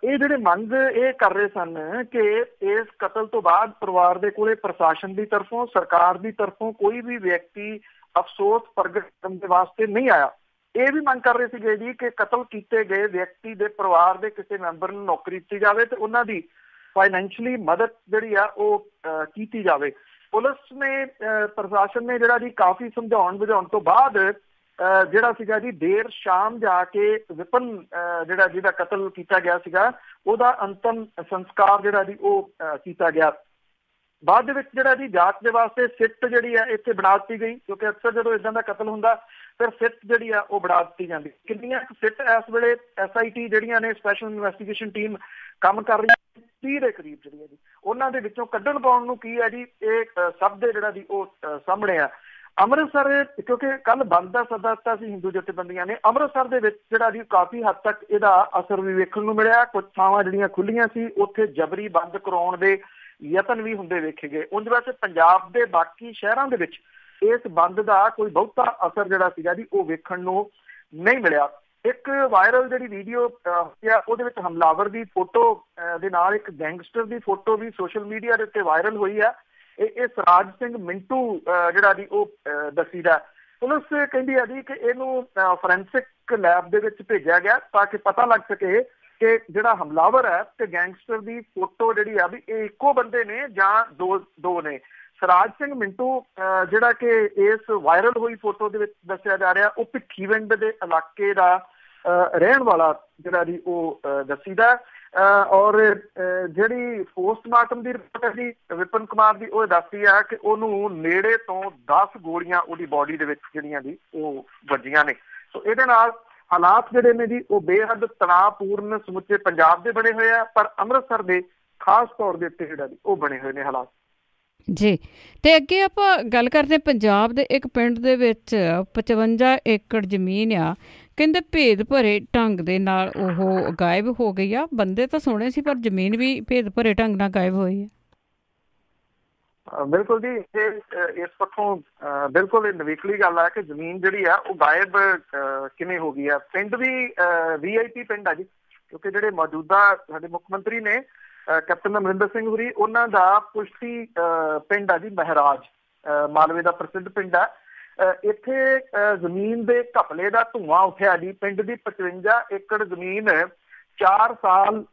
ਇਹ ਜਿਹੜੇ ਮੰਗ ਇਹ ਕਰ ਰਹੇ ਸਨ ਕਿ ਇਸ ਕਤਲ ਤੋਂ ਬਾਅਦ ਪਰਿਵਾਰ ਦੇ ਕੋਲੇ ਪ੍ਰਸ਼ਾਸਨ ਦੀ ਤਰਫੋਂ, ਸਰਕਾਰ ਦੀ ਤਰਫੋਂ ਕੋਈ ਵੀ ਵਿਅਕਤੀ ਅਫਸੋਸ ਪ੍ਰਗਟ ਕਰਨ ਦੇ ਵਾਸਤੇ ਨਹੀਂ ਆਇਆ। ਇਹ ਵੀ ਮੰਗ ਕਰ ਰਹੇ ਸੀਗੇ ਜੀ ਕਿ ਕਤਲ ਕੀਤੇ ਗਏ ਵਿਅਕਤੀ ਦੇ ਪਰਿਵਾਰ ਦੇ ਕਿਸੇ ਮੈਂਬਰ ਨੂੰ ਨੌਕਰੀ ਦਿੱਤੀ ਜਾਵੇ ਤੇ ਉਹਨਾਂ ਦੀ ਫਾਈਨੈਂਸ਼ਲੀ ਮਦਦ ਜਿਹੜੀ ਆ ਉਹ ਕੀਤੀ ਜਾਵੇ। ਪੁਲਿਸ ਨੇ ਪ੍ਰਸ਼ਾਸਨ ਨੇ ਜਿਹੜਾ ਜੀ ਕਾਫੀ ਸਮਝਾਉਣ ਬੁਝਾਉਣ ਤੋਂ ਬਾਅਦ ਜਿਹੜਾ ਸੀਗਾ ਜੀ ਦੇਰ ਸ਼ਾਮ ਜਾ ਕੇ ਵਿਪਨ ਜਿਹੜਾ ਜਿਹਦਾ ਕਤਲ ਕੀਤਾ ਗਿਆ ਸੀਗਾ ਉਹਦਾ ਅੰਤਮ ਸੰਸਕਾਰ ਜਿਹੜਾ ਜੀ ਉਹ ਕੀਤਾ ਗਿਆ। ਬਾਅਦ ਦੇ ਵਿੱਚ ਜਿਹੜਾ ਜੀ ਜਾਂਚ ਦੇ ਵਾਸਤੇ ਸਿੱਟ ਜਿਹੜੀ ਆ ਇੱਥੇ ਬਣਾ ਦਿੱਤੀ ਗਈ, ਕਿਉਂਕਿ ਅਕਸਰ ਜਦੋਂ ਇਦਾਂ ਦਾ ਕਤਲ ਹੁੰਦਾ ਫਿਰ ਸਿੱਟ ਜਿਹੜੀ ਆ ਉਹ ਬਣਾ ਦਿੱਤੀ ਜਾਂਦੀ। ਕਿੰਨੀਆਂ ਸਿੱਟ ਇਸ ਵੇਲੇ SIT ਜਿਹੜੀਆਂ ਨੇ ਸਪੈਸ਼ਲ ਇਨਵੈਸਟੀਗੇਸ਼ਨ ਟੀਮ ਕੰਮ ਕਰ ਰਹੀ 30 ਦੇ ਕਰੀਬ ਜਿਹੜੀ ਹੈ ਜੀ, ਉਹਨਾਂ ਦੇ ਵਿੱਚੋਂ ਕੱਢਣ ਪਾਉਣ ਨੂੰ ਕੀ ਹੈ ਜੀ ਇਹ ਸਭ ਦੇ ਜਿਹੜਾ ਜੀ ਉਹ ਸਾਹਮਣੇ ਆ। ਅੰਮ੍ਰਿਤਸਰ ਕਿਉਂਕਿ ਕੱਲ ਬੰਦ ਦਾ ਸੱਦਾ ਦਿੱਤਾ ਸੀ ਹਿੰਦੂ ਜਥੇਬੰਦੀਆਂ ਨੇ, ਅੰਮ੍ਰਿਤਸਰ ਦੇ ਵਿੱਚ ਜਿਹੜਾ ਜੀ ਕਾਫੀ ਹੱਦ ਤੱਕ ਇਹਦਾ ਅਸਰ ਵੀ ਵੇਖਣ ਨੂੰ ਮਿਲਿਆ। ਕੁਝ ਥਾਵਾਂ ਜਿਹੜੀਆਂ ਖੁੱਲੀਆਂ ਸੀ ਉੱਥੇ ਜਬਰੀ ਬੰਦ ਕਰਾਉਣ ਦੇ ਯਤਨ ਵੀ ਹੁੰਦੇ ਵੇਖੇ ਗਏ। ਉਂਝ ਵੈਸੇ ਪੰਜਾਬ ਦੇ ਬਾਕੀ ਸ਼ਹਿਰਾਂ ਦੇ ਵਿੱਚ ਇਸ ਬੰਦ ਦਾ ਕੋਈ ਬਹੁਤਾ ਅਸਰ ਜਿਹੜਾ ਸੀਗਾ ਜੀ ਉਹ ਵੇਖਣ ਨੂੰ ਨਹੀਂ ਮਿਲਿਆ। ਇੱਕ ਵਾਇਰਲ ਜਿਹੜੀ ਵੀਡੀਓ ਆ ਉਹਦੇ ਵਿੱਚ ਹਮਲਾਵਰ ਦੀ ਫੋਟੋ ਦੇ ਨਾਲ ਇੱਕ ਗੈਂਗਸਟਰ ਦੀ ਫੋਟੋ ਵੀ ਸੋਸ਼ਲ ਮੀਡੀਆ ਦੇ ਉੱਤੇ ਵਾਇਰਲ ਹੋਈ ਆ। ਇਹ ਸਰਾਜ ਸਿੰਘ ਮਿੰਟੂ ਜਿਹੜਾ ਜੀ ਉਹ ਦੱਸੀਦਾ। ਪੁਲਿਸ ਕਹਿੰਦੀ ਆ ਜੀ ਕਿ ਇਹਨੂੰ ਫੋਰੈਂਸਿਕ ਲੈਬ ਦੇ ਵਿੱਚ ਭੇਜਿਆ ਗਿਆ ਤਾਂ ਕਿ ਪਤਾ ਲੱਗ ਸਕੇ ਕਿ ਜਿਹੜਾ ਹਮਲਾਵਰ ਹੈ ਤੇ ਗੈਂਗਸਟਰ ਦੀ ਫੋਟੋ ਜਿਹੜੀ ਆ ਵੀ ਇਹ ਇੱਕੋ ਬੰਦੇ ਨੇ ਜਾਂ ਦੋ ਨੇ। ਸਰਾਜ ਸਿੰਘ ਮਿੰਟੂ ਜਿਹੜਾ ਕਿ ਇਸ ਵਾਇਰਲ ਹੋਈ ਫੋਟੋ ਦੇ ਵਿੱਚ ਦੱਸਿਆ ਜਾ ਰਿਹਾ ਉਹ ਭਿੱਖੀਵਿੰਡ ਦੇ ਇਲਾਕੇ ਦਾ ਰਹਿਣ ਵਾਲਾ ਜਿਹੜਾ ਜੀ ਉਹ ਦੱਸੀਦਾ। ਔਰ ਜਿਹੜੀ ਪੋਸਟਮਾਰਟਮ ਦੀ ਰਿਪੋਰਟ ਹੈ ਜੀ ਵਿਪਨ ਕੁਮਾਰ ਦੀ ਉਹ ਦੱਸਦੀ ਆ ਕਿ ਉਹਨੂੰ ਨੇੜੇ ਤੋਂ 10 ਗੋਲੀਆਂ ਉਹਦੀ ਬੋਡੀ ਦੇ ਵਿੱਚ ਜਿਹੜੀਆਂ ਜੀ ਉਹ ਵੱਜੀਆਂ ਨੇ। ਸੋ ਇਹਦੇ ਨਾਲ ਹਾਲਾਤ ਜਿਹੜੇ ਨੇ ਜੀ ਉਹ ਬੇਹੱਦ ਤਣਾਅਪੂਰਨ ਸਮੁੱਚੇ ਪੰਜਾਬ ਦੇ ਬਣੇ ਹੋਏ ਆ, ਪਰ ਅੰਮ੍ਰਿਤਸਰ ਦੇ ਖਾਸ ਤੌਰ ਦੇ ਉੱਤੇ ਜਿਹੜਾ ਜੀ ਉਹ ਬਣੇ ਹੋਏ ਨੇ ਹਾਲਾਤ ਜੀ। ਤੇ ਅੱਗੇ ਆਪਾਂ ਗੱਲ ਕਰਦੇ ਪੰਜਾਬ ਦੇ ਇੱਕ ਪਿੰਡ ਦੇ ਵਿੱਚ 55 ਏਕੜ ਜ਼ਮੀਨ ਆ, ਕਹਿੰਦੇ ਭੇਦ ਭਰੇ ਢੰਗ ਦੇ ਨਾਲ ਉਹ ਗਾਇਬ ਹੋ ਗਈ ਆ। ਬੰਦੇ ਤਾਂ ਸੋਹਣੇ ਸੀ ਪਰ ਜ਼ਮੀਨ ਵੀ ਭੇਦ ਭਰੇ ਢੰਗ ਨਾਲ ਗਾਇਬ ਹੋਈ ਆ। ਬਿਲਕੁਲ ਜੀ, ਇਸ ਪੱਖੋਂ ਬਿਲਕੁਲ ਇਹ ਨਵੇਕਲੀ ਗੱਲ ਹੈ ਕਿ ਜ਼ਮੀਨ ਜਿਹੜੀ ਆ ਉਹ ਗਾਇਬ ਕਿਵੇਂ ਹੋ ਗਈ ਆ। ਪਿੰਡ ਵੀ VIP ਪਿੰਡ ਆ ਜੀ, ਕਿਉਂਕਿ ਜਿਹੜੇ ਮੌਜੂਦਾ ਸਾਡੇ ਮੁੱਖ ਮੰਤਰੀ ਨੇ ਕੈਪਟਨ ਅਮਰਿੰਦਰ ਸਿੰਘ ਹੋਰੀ, ਉਹਨਾਂ ਦਾ ਪੁਸ਼ਤੀ ਪਿੰਡ ਆ ਜੀ ਮਹਿਰਾਜ, ਮਾਲਵੇ ਦਾ ਪ੍ਰਸਿੱਧ ਪਿੰਡ ਆ। ਇੱਥੇ ਜ਼ਮੀਨ ਦੇ ਘਪਲੇ ਦਾ ਧੂੰਆਂ ਉੱਠਿਆ ਜੀ। ਪਿੰਡ ਦੀ 55 ਏਕੜ ਜ਼ਮੀਨ 4 ਸਾਲ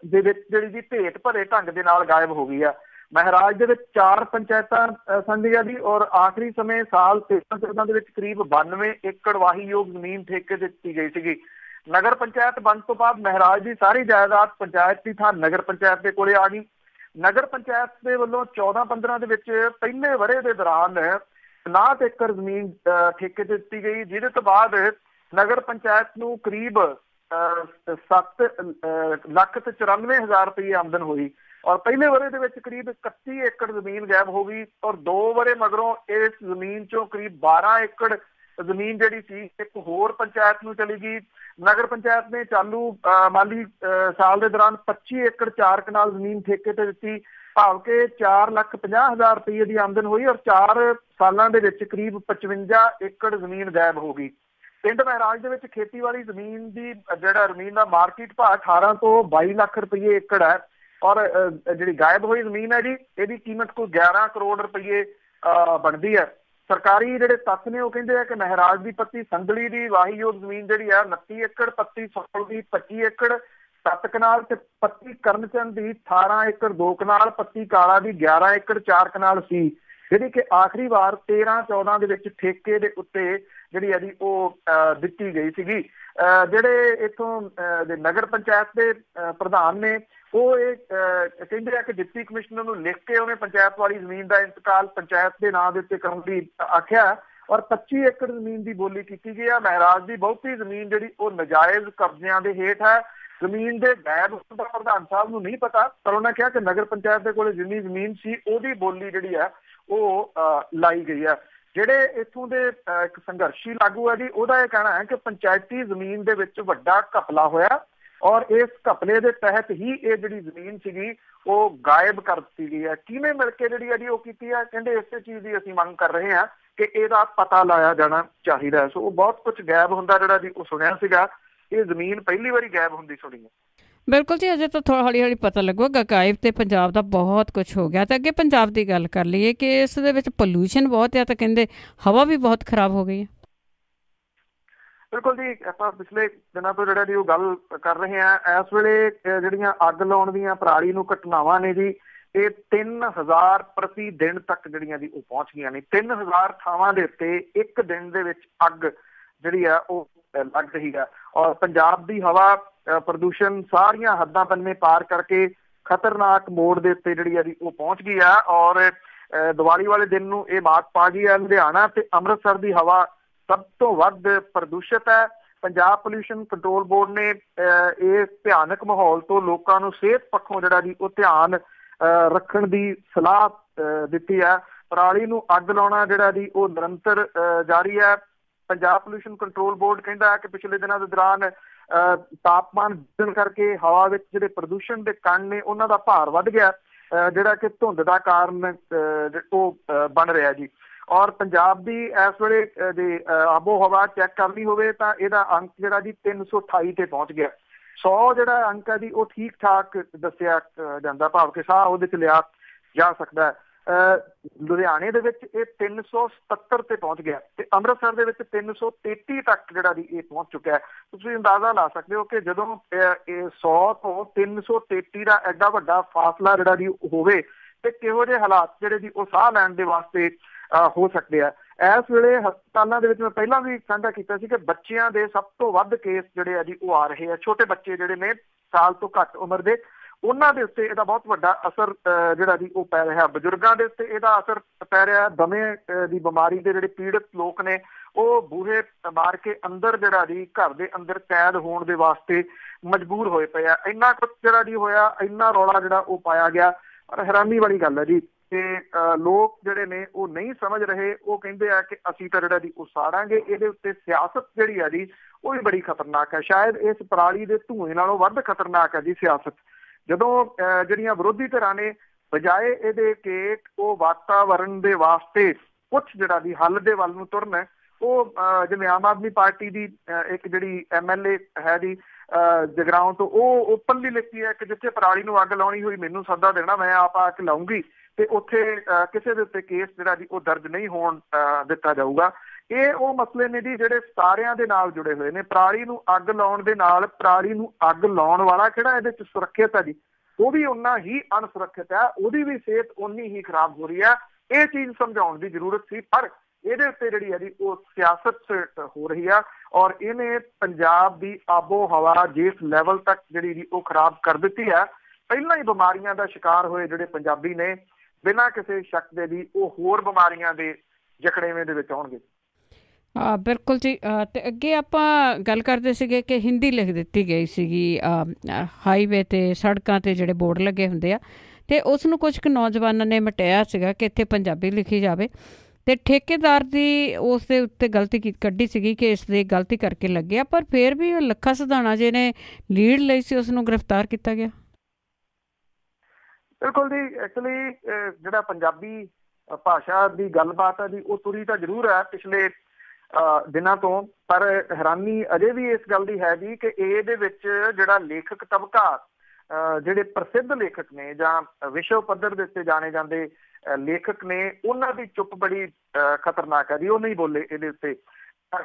ਦੇ ਵਿੱਚ ਜਿਹੜੀ ਜੀ ਭੇਟ ਭਰੇ ਢੰਗ ਦੇ ਨਾਲ ਗਾਇਬ ਹੋ ਗਈ ਆ। ਮਹਿਰਾਜ ਦੇ ਵਿੱਚ 4 ਪੰਚਾਇਤਾਂ ਸੰਦੀਆਂ ਦੀ, ਔਰ ਆਖਰੀ ਸਮੇਂ ਸਾਲ 13-14 ਦੇ ਵਿੱਚ ਕਰੀਬ 92 ਏਕੜ ਵਾਹੀਯੋਗ ਜ਼ਮੀਨ ਠੇਕੇ ਦਿੱਤੀ ਗਈ ਸੀਗੀ। ਨਗਰ ਪੰਚਾਇਤ ਬਣਨ ਤੋਂ ਬਾਅਦ ਮਹਿਰਾਜ ਦੀ ਸਾਰੀ ਜਾਇਦਾਦ ਪੰਚਾਇਤ ਦੀ ਥਾਂ ਨਗਰ ਪੰਚਾਇਤ ਦੇ ਕੋਲੇ ਆ ਗਈ। ਨਗਰ ਪੰਚਾਇਤ ਦੇ ਵੱਲੋਂ 14-15 ਦੇ ਵਿੱਚ ਪਹਿਲੇ ਵਰ੍ਹੇ ਦੇ ਦੌਰਾਨ 59 ਏਕੜ ਜ਼ਮੀਨ ਠੇਕੇ ਦਿੱਤੀ ਗਈ, ਜਿਹਦੇ ਤੋਂ ਬਾਅਦ ਨਗਰ ਪੰਚਾਇਤ ਨੂੰ ਕਰੀਬ 7,94,000 ਰੁਪਏ ਆਮਦਨ ਹੋਈ, ਔਰ ਪਹਿਲੇ ਵਰ੍ਹੇ ਦੇ ਵਿੱਚ ਕਰੀਬ 31 ਏਕੜ ਜ਼ਮੀਨ ਗਾਇਬ ਹੋ ਗਈ, ਔਰ 2 ਵਰ੍ਹੇ ਮਗਰੋਂ ਇਸ ਜ਼ਮੀਨ ਚੋਂ ਕਰੀਬ 12 ਏਕੜ ਜ਼ਮੀਨ ਜਿਹੜੀ ਸੀ ਇੱਕ ਹੋਰ ਪੰਚਾਇਤ ਨੂੰ ਚਲੀ ਗਈ। ਨਗਰ ਪੰਚਾਇਤ ਨੇ ਚਾਲੂ ਮਾਲੀ ਸਾਲ ਦੇ ਦੌਰਾਨ 25 ਏਕੜ 4 ਕਨਾਲ ਜ਼ਮੀਨ ਠੇਕੇ ਤੇ ਦਿੱਤੀ, ਭਾਵ ਕਿ 4,50,000 ਰੁਪਏ ਦੀ ਆਮਦਨ ਹੋਈ, ਔਰ 4 ਸਾਲਾਂ ਦੇ ਵਿੱਚ ਕਰੀਬ 55 ਏਕੜ ਜ਼ਮੀਨ ਗਾਇਬ ਹੋ ਗਈ। ਪਿੰਡ ਮਹਿਰਾਜ ਦੇ ਵਿੱਚ ਖੇਤੀਬਾੜੀ ਜ਼ਮੀਨ ਦੀ ਜ਼ਮੀਨ ਦਾ ਮਾਰਕੀਟ ਭਾਅ 18 ਤੋਂ 22 ਲੱਖ ਰੁਪਏ ਏਕੜ ਹੈ, ਔਰ ਜਿਹੜੀ ਗਾਇਬ ਹੋਈ ਜ਼ਮੀਨ ਹੈ ਜੀ ਇਹਦੀ ਕੀਮਤ ਕੋਈ 11 ਕਰੋੜ ਰੁਪਏ ਬਣਦੀ ਹੈ। ਸਰਕਾਰੀ ਜਿਹੜੇ ਤੱਥ ਨੇ ਉਹ ਕਹਿੰਦੇ ਆ ਕਿ ਮਹਿਰਾਜ ਦੀ ਪੱਤੀ ਸੰਦਲੀ ਦੀ ਵਾਹੀਯੋਗ ਜ਼ਮੀਨ ਜਿਹੜੀ ਹੈ 29 ਏਕੜ, ਪੱਤੀ ਸੌਲ ਦੀ 25 ਏਕੜ 7 ਕਨਾਲ ਤੇ ਪੱਤੀ ਕਰਮਚੰਦ ਦੀ 18 ਏਕੜ 2 ਕਨਾਲ, ਪੱਤੀ ਕਾਲਾ ਦੀ 11 ਏਕੜ 4 ਕਨਾਲ ਸੀ, ਜਿਹੜੀ ਕਿ ਆਖਰੀ ਵਾਰ 13-14 ਦੇ ਵਿੱਚ ਠੇਕੇ ਦੇ ਉੱਤੇ ਜਿਹੜੀ ਹੈ ਜੀ ਉਹ ਦਿੱਤੀ ਗਈ ਸੀਗੀ। ਜਿਹੜੇ ਇੱਥੋਂ ਦੇ ਨਗਰ ਪੰਚਾਇਤ ਦੇ ਪ੍ਰਧਾਨ ਨੇ ਉਹ ਇਹ ਕਹਿੰਦੇ ਆ ਕਿ ਡਿਪਟੀ ਕਮਿਸ਼ਨਰ ਨੂੰ ਲਿਖ ਕੇ ਉਹਨੇ ਪੰਚਾਇਤ ਵਾਲੀ ਜ਼ਮੀਨ ਦਾ ਇੰਤਕਾਲ ਪੰਚਾਇਤ ਦੇ ਨਾਂ ਦੇ ਉੱਤੇ ਕਰਨ ਦੀ ਆਖਿਆ, ਔਰ 25 ਏਕੜ ਜ਼ਮੀਨ ਦੀ ਬੋਲੀ ਕੀਤੀ ਗਈ ਆ। ਮਹਿਰਾਜ ਦੀ ਬਹੁਤੀ ਜ਼ਮੀਨ ਜਿਹੜੀ ਉਹ ਨਜਾਇਜ਼ ਕਬਜ਼ਿਆਂ ਦੇ ਹੇਠ ਹੈ। ਜ਼ਮੀਨ ਦੇ ਗਾਇਬ ਹੋਣ ਦਾ ਪ੍ਰਧਾਨ ਸਾਹਿਬ ਨੂੰ ਨਹੀਂ ਪਤਾ, ਪਰ ਉਹਨਾਂ ਕਿਹਾ ਕਿ ਨਗਰ ਪੰਚਾਇਤ ਦੇ ਕੋਲ ਜਿੰਨੀ ਜ਼ਮੀਨ ਸੀ ਉਹਦੀ ਬੋਲੀ ਜਿਹੜੀ ਹੈ ਉਹ ਲਾਈ ਗਈ ਆ। ਜਿਹੜੇ ਇੱਥੋਂ ਦੇ ਇੱਕ ਸੰਘਰਸ਼ੀ ਲਾਗੂ ਹੈ ਜੀ, ਉਹਦਾ ਇਹ ਕਹਿਣਾ ਹੈ ਕਿ ਪੰਚਾਇਤੀ ਜ਼ਮੀਨ ਦੇ ਵਿੱਚ ਵੱਡਾ ਘਪਲਾ ਹੋਇਆ, ਔਰ ਇਸ ਘਪਲੇ ਦੇ ਤਹਿਤ ਹੀ ਇਹ ਜਿਹੜੀ ਜ਼ਮੀਨ ਸੀਗੀ ਉਹ ਗਾਇਬ ਕਰ ਦਿੱਤੀ ਗਈ ਹੈ। ਕਿਵੇਂ ਮਿਲ ਕੇ ਜਿਹੜੀ ਹੈ ਜੀ ਉਹ ਕੀਤੀ ਹੈ, ਕਹਿੰਦੇ ਇਸੇ ਚੀਜ਼ ਦੀ ਅਸੀਂ ਮੰਗ ਕਰ ਰਹੇ ਹਾਂ ਕਿ ਇਹਦਾ ਪਤਾ ਲਾਇਆ ਜਾਣਾ ਚਾਹੀਦਾ। ਸੋ ਉਹ ਬਹੁਤ ਕੁਝ ਗਾਇਬ ਹੁੰਦਾ ਜਿਹੜਾ ਜੀ ਉਹ ਸੁਣਿਆ ਸੀਗਾ, ਇਹ ਜ਼ਮੀਨ ਪਹਿਲੀ ਵਾਰੀ ਗਾਇਬ ਹੁੰਦੀ ਸੁਣੀ ਹੈ। ਬਿਲਕੁਲ ਜੀ, ਅਜੇ ਤਾਂ ਥੋੜਾ ਹੌਲੀ ਪਤਾ ਲੱਗੂਗਾ। ਗਾਇਬ ਤੇ ਪੰਜਾਬ ਦਾ ਬਹੁਤ ਕੁਝ ਹੋ ਗਿਆ। ਤੇ ਅੱਗੇ ਪੰਜਾਬ ਦੀ ਗੱਲ ਕਰ ਲਈਏ ਕਿ ਇਸ ਦੇ ਵਿੱਚ ਪੋਲਿਊਸ਼ਨ ਬਹੁਤ ਹੈ, ਤਾਂ ਕਹਿੰਦੇ ਹਵਾ ਵੀ ਬਹੁਤ ਖਰਾਬ ਹੋ ਗਈ ਹੈ। ਬਿਲਕੁਲ ਜੀ, ਆਪਾਂ ਪਿਛਲੇ ਦਿਨਾਂ ਤੋਂ ਜਿਹੜਾ ਜੀ ਉਹ ਗੱਲ ਕਰ ਰਹੇ ਹਾਂ। ਇਸ ਵੇਲੇ ਜਿਹੜੀਆਂ ਅੱਗ ਲਾਉਣ ਦੀਆਂ ਪਰਾਲੀ ਨੂੰ ਘਟਨਾਵਾਂ ਨੇ ਜੀ, ਇਹ 3000 ਪ੍ਰਤੀ ਦਿਨ ਤੱਕ ਜਿਹੜੀਆਂ ਜੀ ਉਹ ਪਹੁੰਚ ਗਈਆਂ ਨੇ। 3000 ਥਾਵਾਂ ਦੇ ਉੱਤੇ ਇੱਕ ਦਿਨ ਦੇ ਵਿੱਚ ਅੱਗ ਜਿਹੜੀ ਆ ਉਹ ਲੱਗ ਰਹੀ ਹੈ, ਔਰ ਪੰਜਾਬ ਦੀ ਹਵਾ ਪ੍ਰਦੂਸ਼ਣ ਸਾਰੀਆਂ ਹੱਦਾਂ ਪੰਨੇ ਪਾਰ ਕਰਕੇ ਖਤਰਨਾਕ ਮੋੜ ਦੇ ਉੱਤੇ ਜਿਹੜੀ ਆ ਜੀ ਉਹ ਪਹੁੰਚ ਗਈ ਆ, ਔਰ ਦੀਵਾਲੀ ਵਾਲੇ ਦਿਨ ਨੂੰ ਇਹ ਮਾਤ ਪਾ ਗਈ ਹੈ। ਲੁਧਿਆਣਾ ਤੇ ਅੰਮ੍ਰਿਤਸਰ ਦੀ ਹਵਾ ਸਭ ਤੋਂ ਵੱਧ ਪ੍ਰਦੂਸ਼ਿਤ ਹੈ। ਪੰਜਾਬ ਪੋਲਿਊਸ਼ਨ ਕੰਟਰੋਲ ਬੋਰਡ ਨੇ ਇਸ ਭਿਆਨਕ ਮਾਹੌਲ ਤੋਂ ਲੋਕਾਂ ਨੂੰ ਸਿਹਤ ਪੱਖੋਂ ਜਿਹੜਾ ਜੀ ਉਹ ਧਿਆਨ ਰੱਖਣ ਦੀ ਸਲਾਹ ਦਿੱਤੀ ਹੈ। ਪਰਾਲੀ ਨੂੰ ਅੱਗ ਲਾਉਣਾ ਜਿਹੜਾ ਜੀ ਉਹ ਨਿਰੰਤਰ ਜਾਰੀ ਹੈ। ਪੰਜਾਬ ਪੋਲਿਊਸ਼ਨ ਕੰਟਰੋਲ ਬੋਰਡ ਕਹਿੰਦਾ ਹੈ ਕਿ ਪਿਛਲੇ ਦਿਨਾਂ ਦੇ ਦੌਰਾਨ ਤਾਪਮਾਨ ਵਧਣ ਕਰਕੇ ਹਵਾ ਵਿੱਚ ਜਿਹੜੇ ਪ੍ਰਦੂਸ਼ਣ ਦੇ ਕਣ ਨੇ ਉਹਨਾਂ ਦਾ ਭਾਰ ਵੱਧ ਗਿਆ, ਜਿਹੜਾ ਕਿ ਧੁੰਦ ਦਾ ਕਾਰਨ ਉਹ ਬਣ ਰਿਹਾ ਜੀ। ਔਰ ਪੰਜਾਬ ਦੀ ਇਸ ਵੇਲੇ ਦੀ ਆਬੋ ਹਵਾ ਚੈੱਕ ਕਰਨੀ ਹੋਵੇ ਤਾਂ ਇਹਦਾ ਅੰਕ ਜਿਹੜਾ ਜੀ 328 ਤੇ ਪਹੁੰਚ ਗਿਆ। 100 ਜਿਹੜਾ ਅੰਕ ਹੈ ਜੀ ਉਹ ਠੀਕ ਠਾਕ ਦੱਸਿਆ ਜਾਂਦਾ, ਭਾਵ ਕਿ ਸਾਹ ਉਹਦੇ ਚ ਲਿਆ ਜਾ ਸਕਦਾ। ਲੁਧਿਆਣੇ ਦੇ ਵਿੱਚ ਇਹ 377 ਤੇ ਪਹੁੰਚ ਗਿਆ ਤੇ ਅੰਮ੍ਰਿਤਸਰ ਦੇ ਵਿੱਚ 333 ਤੱਕ ਜਿਹੜਾ ਜੀ ਇਹ ਪਹੁੰਚ ਚੁੱਕਿਆ ਹੈ। ਤੁਸੀਂ ਅੰਦਾਜ਼ਾ ਲਾ ਸਕਦੇ ਹੋ ਕਿ ਜਦੋਂ ਇਹ 100 ਤੋਂ 333 ਦਾ ਐਡਾ ਵੱਡਾ ਫਾਸਲਾ ਜਿਹੜਾ ਜੀ ਹੋਵੇ ਤੇ ਕਿਹੋ ਜਿਹੇ ਹਾਲਾਤ ਜਿਹੜੇ ਜੀ ਉਹ ਸਾਹ ਲੈਣ ਦੇ ਵਾਸਤੇ ਹੋ ਸਕਦੇ ਆ। ਇਸ ਵੇਲੇ ਹਸਪਤਾਲਾਂ ਦੇ ਵਿੱਚ ਮੈਂ ਪਹਿਲਾਂ ਵੀ ਸਾਂਝਾ ਕੀਤਾ ਸੀ ਕਿ ਬੱਚਿਆਂ ਦੇ ਸਭ ਤੋਂ ਵੱਧ ਕੇਸ ਜਿਹੜੇ ਆ ਜੀ ਉਹ ਆ ਰਹੇ ਆ। ਛੋਟੇ ਬੱਚੇ ਜਿਹੜੇ ਨੇ ਸਾਲ ਤੋਂ ਘੱਟ ਉਮਰ ਦੇ, ਉਹਨਾਂ ਦੇ ਉੱਤੇ ਇਹਦਾ ਬਹੁਤ ਵੱਡਾ ਅਸਰ ਜਿਹੜਾ ਜੀ ਉਹ ਪੈ ਰਿਹਾ। ਬਜ਼ੁਰਗਾਂ ਦੇ ਉੱਤੇ ਇਹਦਾ ਅਸਰ ਪੈ ਰਿਹਾ। ਦਮੇ ਦੀ ਬਿਮਾਰੀ ਦੇ ਜਿਹੜੇ ਪੀੜਤ ਲੋਕ ਨੇ ਉਹ ਬੂਹੇ ਮਾਰ ਕੇ ਅੰਦਰ ਜਿਹੜਾ ਜੀ ਘਰ ਦੇ ਅੰਦਰ ਕੈਦ ਹੋਣ ਦੇ ਵਾਸਤੇ ਮਜਬੂਰ ਹੋਏ ਪਏ ਆ। ਇੰਨਾ ਕੁਝ ਜਿਹੜਾ ਜੀ ਹੋਇਆ, ਇੰਨਾ ਰੌਲਾ ਜਿਹੜਾ ਉਹ ਪਾਇਆ ਗਿਆ। ਪਰ ਹੈਰਾਨੀ ਵਾਲੀ ਗੱਲ ਹੈ ਜੀ ਕਿ ਲੋਕ ਜਿਹੜੇ ਨੇ ਉਹ ਨਹੀਂ ਸਮਝ ਰਹੇ। ਉਹ ਕਹਿੰਦੇ ਆ ਕਿ ਅਸੀਂ ਤਾਂ ਜਿਹੜਾ ਜੀ ਉਹ ਸਾੜਾਂਗੇ। ਇਹਦੇ ਉੱਤੇ ਸਿਆਸਤ ਜਿਹੜੀ ਆ ਜੀ ਉਹ ਵੀ ਬੜੀ ਖਤਰਨਾਕ ਹੈ। ਸ਼ਾਇਦ ਇਸ ਪਰਾਲੀ ਦੇ ਧੂਏ ਨਾਲੋਂ ਵੱਧ ਖਤਰਨਾਕ ਹੈ ਜੀ ਸਿਆਸਤ। ਜਦੋਂ ਜਿਹੜੀਆਂ ਵਿਰੋਧੀ ਧਿਰਾਂ ਨੇ ਬਜਾਏ ਇਹਦੇ ਕਿ ਉਹ ਵਾਤਾਵਰਨ ਦੇ ਵਾਸਤੇ ਕੁਛ ਜਿਹੜਾ ਦੀ ਹੱਲ ਦੇ ਵੱਲ ਨੂੰ ਤੁਰਨ। ਉਹ ਜਿਵੇਂ ਆਮ ਆਦਮੀ ਪਾਰਟੀ ਦੀ ਇੱਕ ਜਿਹੜੀ MLA ਹੈ ਜੀ ਜਗਰਾਉਂ ਤੋਂ, ਉਹ ਓਪਨਲੀ ਲਿਖੀ ਹੈ ਕਿ ਜਿੱਥੇ ਪਰਾਲੀ ਨੂੰ ਅੱਗ ਲਾਉਣੀ ਹੋਈ ਮੈਨੂੰ ਸੱਦਾ ਦੇਣਾ, ਮੈਂ ਆਪ ਆ ਕੇ ਲਾਉਂਗੀ ਤੇ ਉੱਥੇ ਕਿਸੇ ਦੇ ਉੱਤੇ ਕੇਸ ਜਿਹੜਾ ਜੀ ਉਹ ਦਰਜ ਨਹੀਂ ਹੋਣ ਦਿੱਤਾ ਜਾਊਗਾ। ਇਹ ਉਹ ਮਸਲੇ ਨੇ ਜੀ ਜਿਹੜੇ ਸਾਰਿਆਂ ਦੇ ਨਾਲ ਜੁੜੇ ਹੋਏ ਨੇ। ਪਰਾਲੀ ਨੂੰ ਅੱਗ ਲਾਉਣ ਦੇ ਨਾਲ ਪਰਾਲੀ ਨੂੰ ਅੱਗ ਲਾਉਣ ਵਾਲਾ ਕਿਹੜਾ ਇਹਦੇ ਚ ਸੁਰੱਖਿਅਤ ਹੈ ਜੀ, ਉਹ ਵੀ ਓਨਾ ਹੀ ਅਣਸੁਰੱਖਿਅਤ ਹੈ, ਉਹਦੀ ਵੀ ਸਿਹਤ ਓਨੀ ਹੀ ਖਰਾਬ ਹੋ ਰਹੀ ਹੈ। ਇਹ ਚੀਜ਼ ਸਮਝਾਉਣ ਦੀ ਜ਼ਰੂਰਤ ਸੀ, ਪਰ ਇਹਦੇ ਉੱਤੇ ਜਿਹੜੀ ਹੈ ਜੀ ਉਹ ਸਿਆਸਤ ਹੋ ਰਹੀ ਆ ਔਰ ਇਹਨੇ ਪੰਜਾਬ ਦੀ ਆਬੋ ਹਵਾ ਜਿਸ ਲੈਵਲ ਤੱਕ ਜਿਹੜੀ ਜੀ ਉਹ ਖਰਾਬ ਕਰ ਦਿੱਤੀ ਹੈ। ਪਹਿਲਾਂ ਹੀ ਬਿਮਾਰੀਆਂ ਦਾ ਸ਼ਿਕਾਰ ਹੋਏ ਜਿਹੜੇ ਪੰਜਾਬੀ ਨੇ, ਬਿਨਾਂ ਕਿਸੇ ਸ਼ੱਕ ਦੇ ਵੀ ਉਹ ਹੋਰ ਬਿਮਾਰੀਆਂ ਦੇ ਜਕੜੇਵੇਂ ਦੇ ਵਿੱਚ ਆਉਣਗੇ। ਬਿਲਕੁਲ ਜੀ। ਅਤੇ ਅੱਗੇ ਆਪਾਂ ਗੱਲ ਕਰਦੇ ਸੀਗੇ ਕਿ ਹਿੰਦੀ ਲਿਖ ਦਿੱਤੀ ਗਈ ਸੀਗੀ ਹਾਈਵੇ 'ਤੇ, ਸੜਕਾਂ 'ਤੇ ਜਿਹੜੇ ਬੋਰਡ ਲੱਗੇ ਹੁੰਦੇ ਆ, ਅਤੇ ਉਸ ਨੂੰ ਕੁਝ ਕੁ ਨੌਜਵਾਨਾਂ ਨੇ ਮਟਾਇਆ ਸੀਗਾ ਕਿ ਇੱਥੇ ਪੰਜਾਬੀ ਲਿਖੀ ਜਾਵੇ। ਅਤੇ ਠੇਕੇਦਾਰ ਦੀ ਉਸ ਦੇ ਉੱਤੇ ਗਲਤੀ ਕੱਢੀ ਸੀਗੀ ਕਿ ਇਸ ਦੀ ਗਲਤੀ ਕਰਕੇ ਲੱਗਿਆ, ਪਰ ਫਿਰ ਵੀ ਉਹ ਲੱਖਾ ਸਿਧਾਣਾ ਜਿਹਨੇ ਲੀਡ ਲਈ ਸੀ ਉਸ ਨੂੰ ਗ੍ਰਿਫਤਾਰ ਕੀਤਾ ਗਿਆ। ਬਿਲਕੁਲ ਜੀ। ਐਕਚੁਅਲੀ ਜਿਹੜਾ ਪੰਜਾਬੀ ਭਾਸ਼ਾ ਦੀ ਗੱਲਬਾਤ ਹੈ ਜੀ ਉਹ ਤੁਰੀ ਤਾਂ ਜ਼ਰੂਰ ਹੈ ਪਿਛਲੇ ਦਿਨਾਂ ਤੋਂ, ਪਰ ਹੈਰਾਨੀ ਅਜੇ ਵੀ ਇਸ ਗੱਲ ਦੀ ਹੈ ਜੀ ਕਿ ਇਹਦੇ ਵਿੱਚ ਜਿਹੜਾ ਲੇਖਕ ਤਬਕਾ, ਜਿਹੜੇ ਪ੍ਰਸਿੱਧ ਲੇਖਕ ਨੇ ਜਾਂ ਵਿਸ਼ਵ ਪੱਧਰ ਦੇ ਉੱਤੇ ਜਾਣੇ ਜਾਂਦੇ ਲੇਖਕ ਨੇ, ਉਹਨਾਂ ਦੀ ਚੁੱਪ ਬੜੀ ਖਤਰਨਾਕ ਹੈ ਜੀ। ਉਹ ਨਹੀਂ ਬੋਲੇ ਇਹਦੇ ਉੱਤੇ।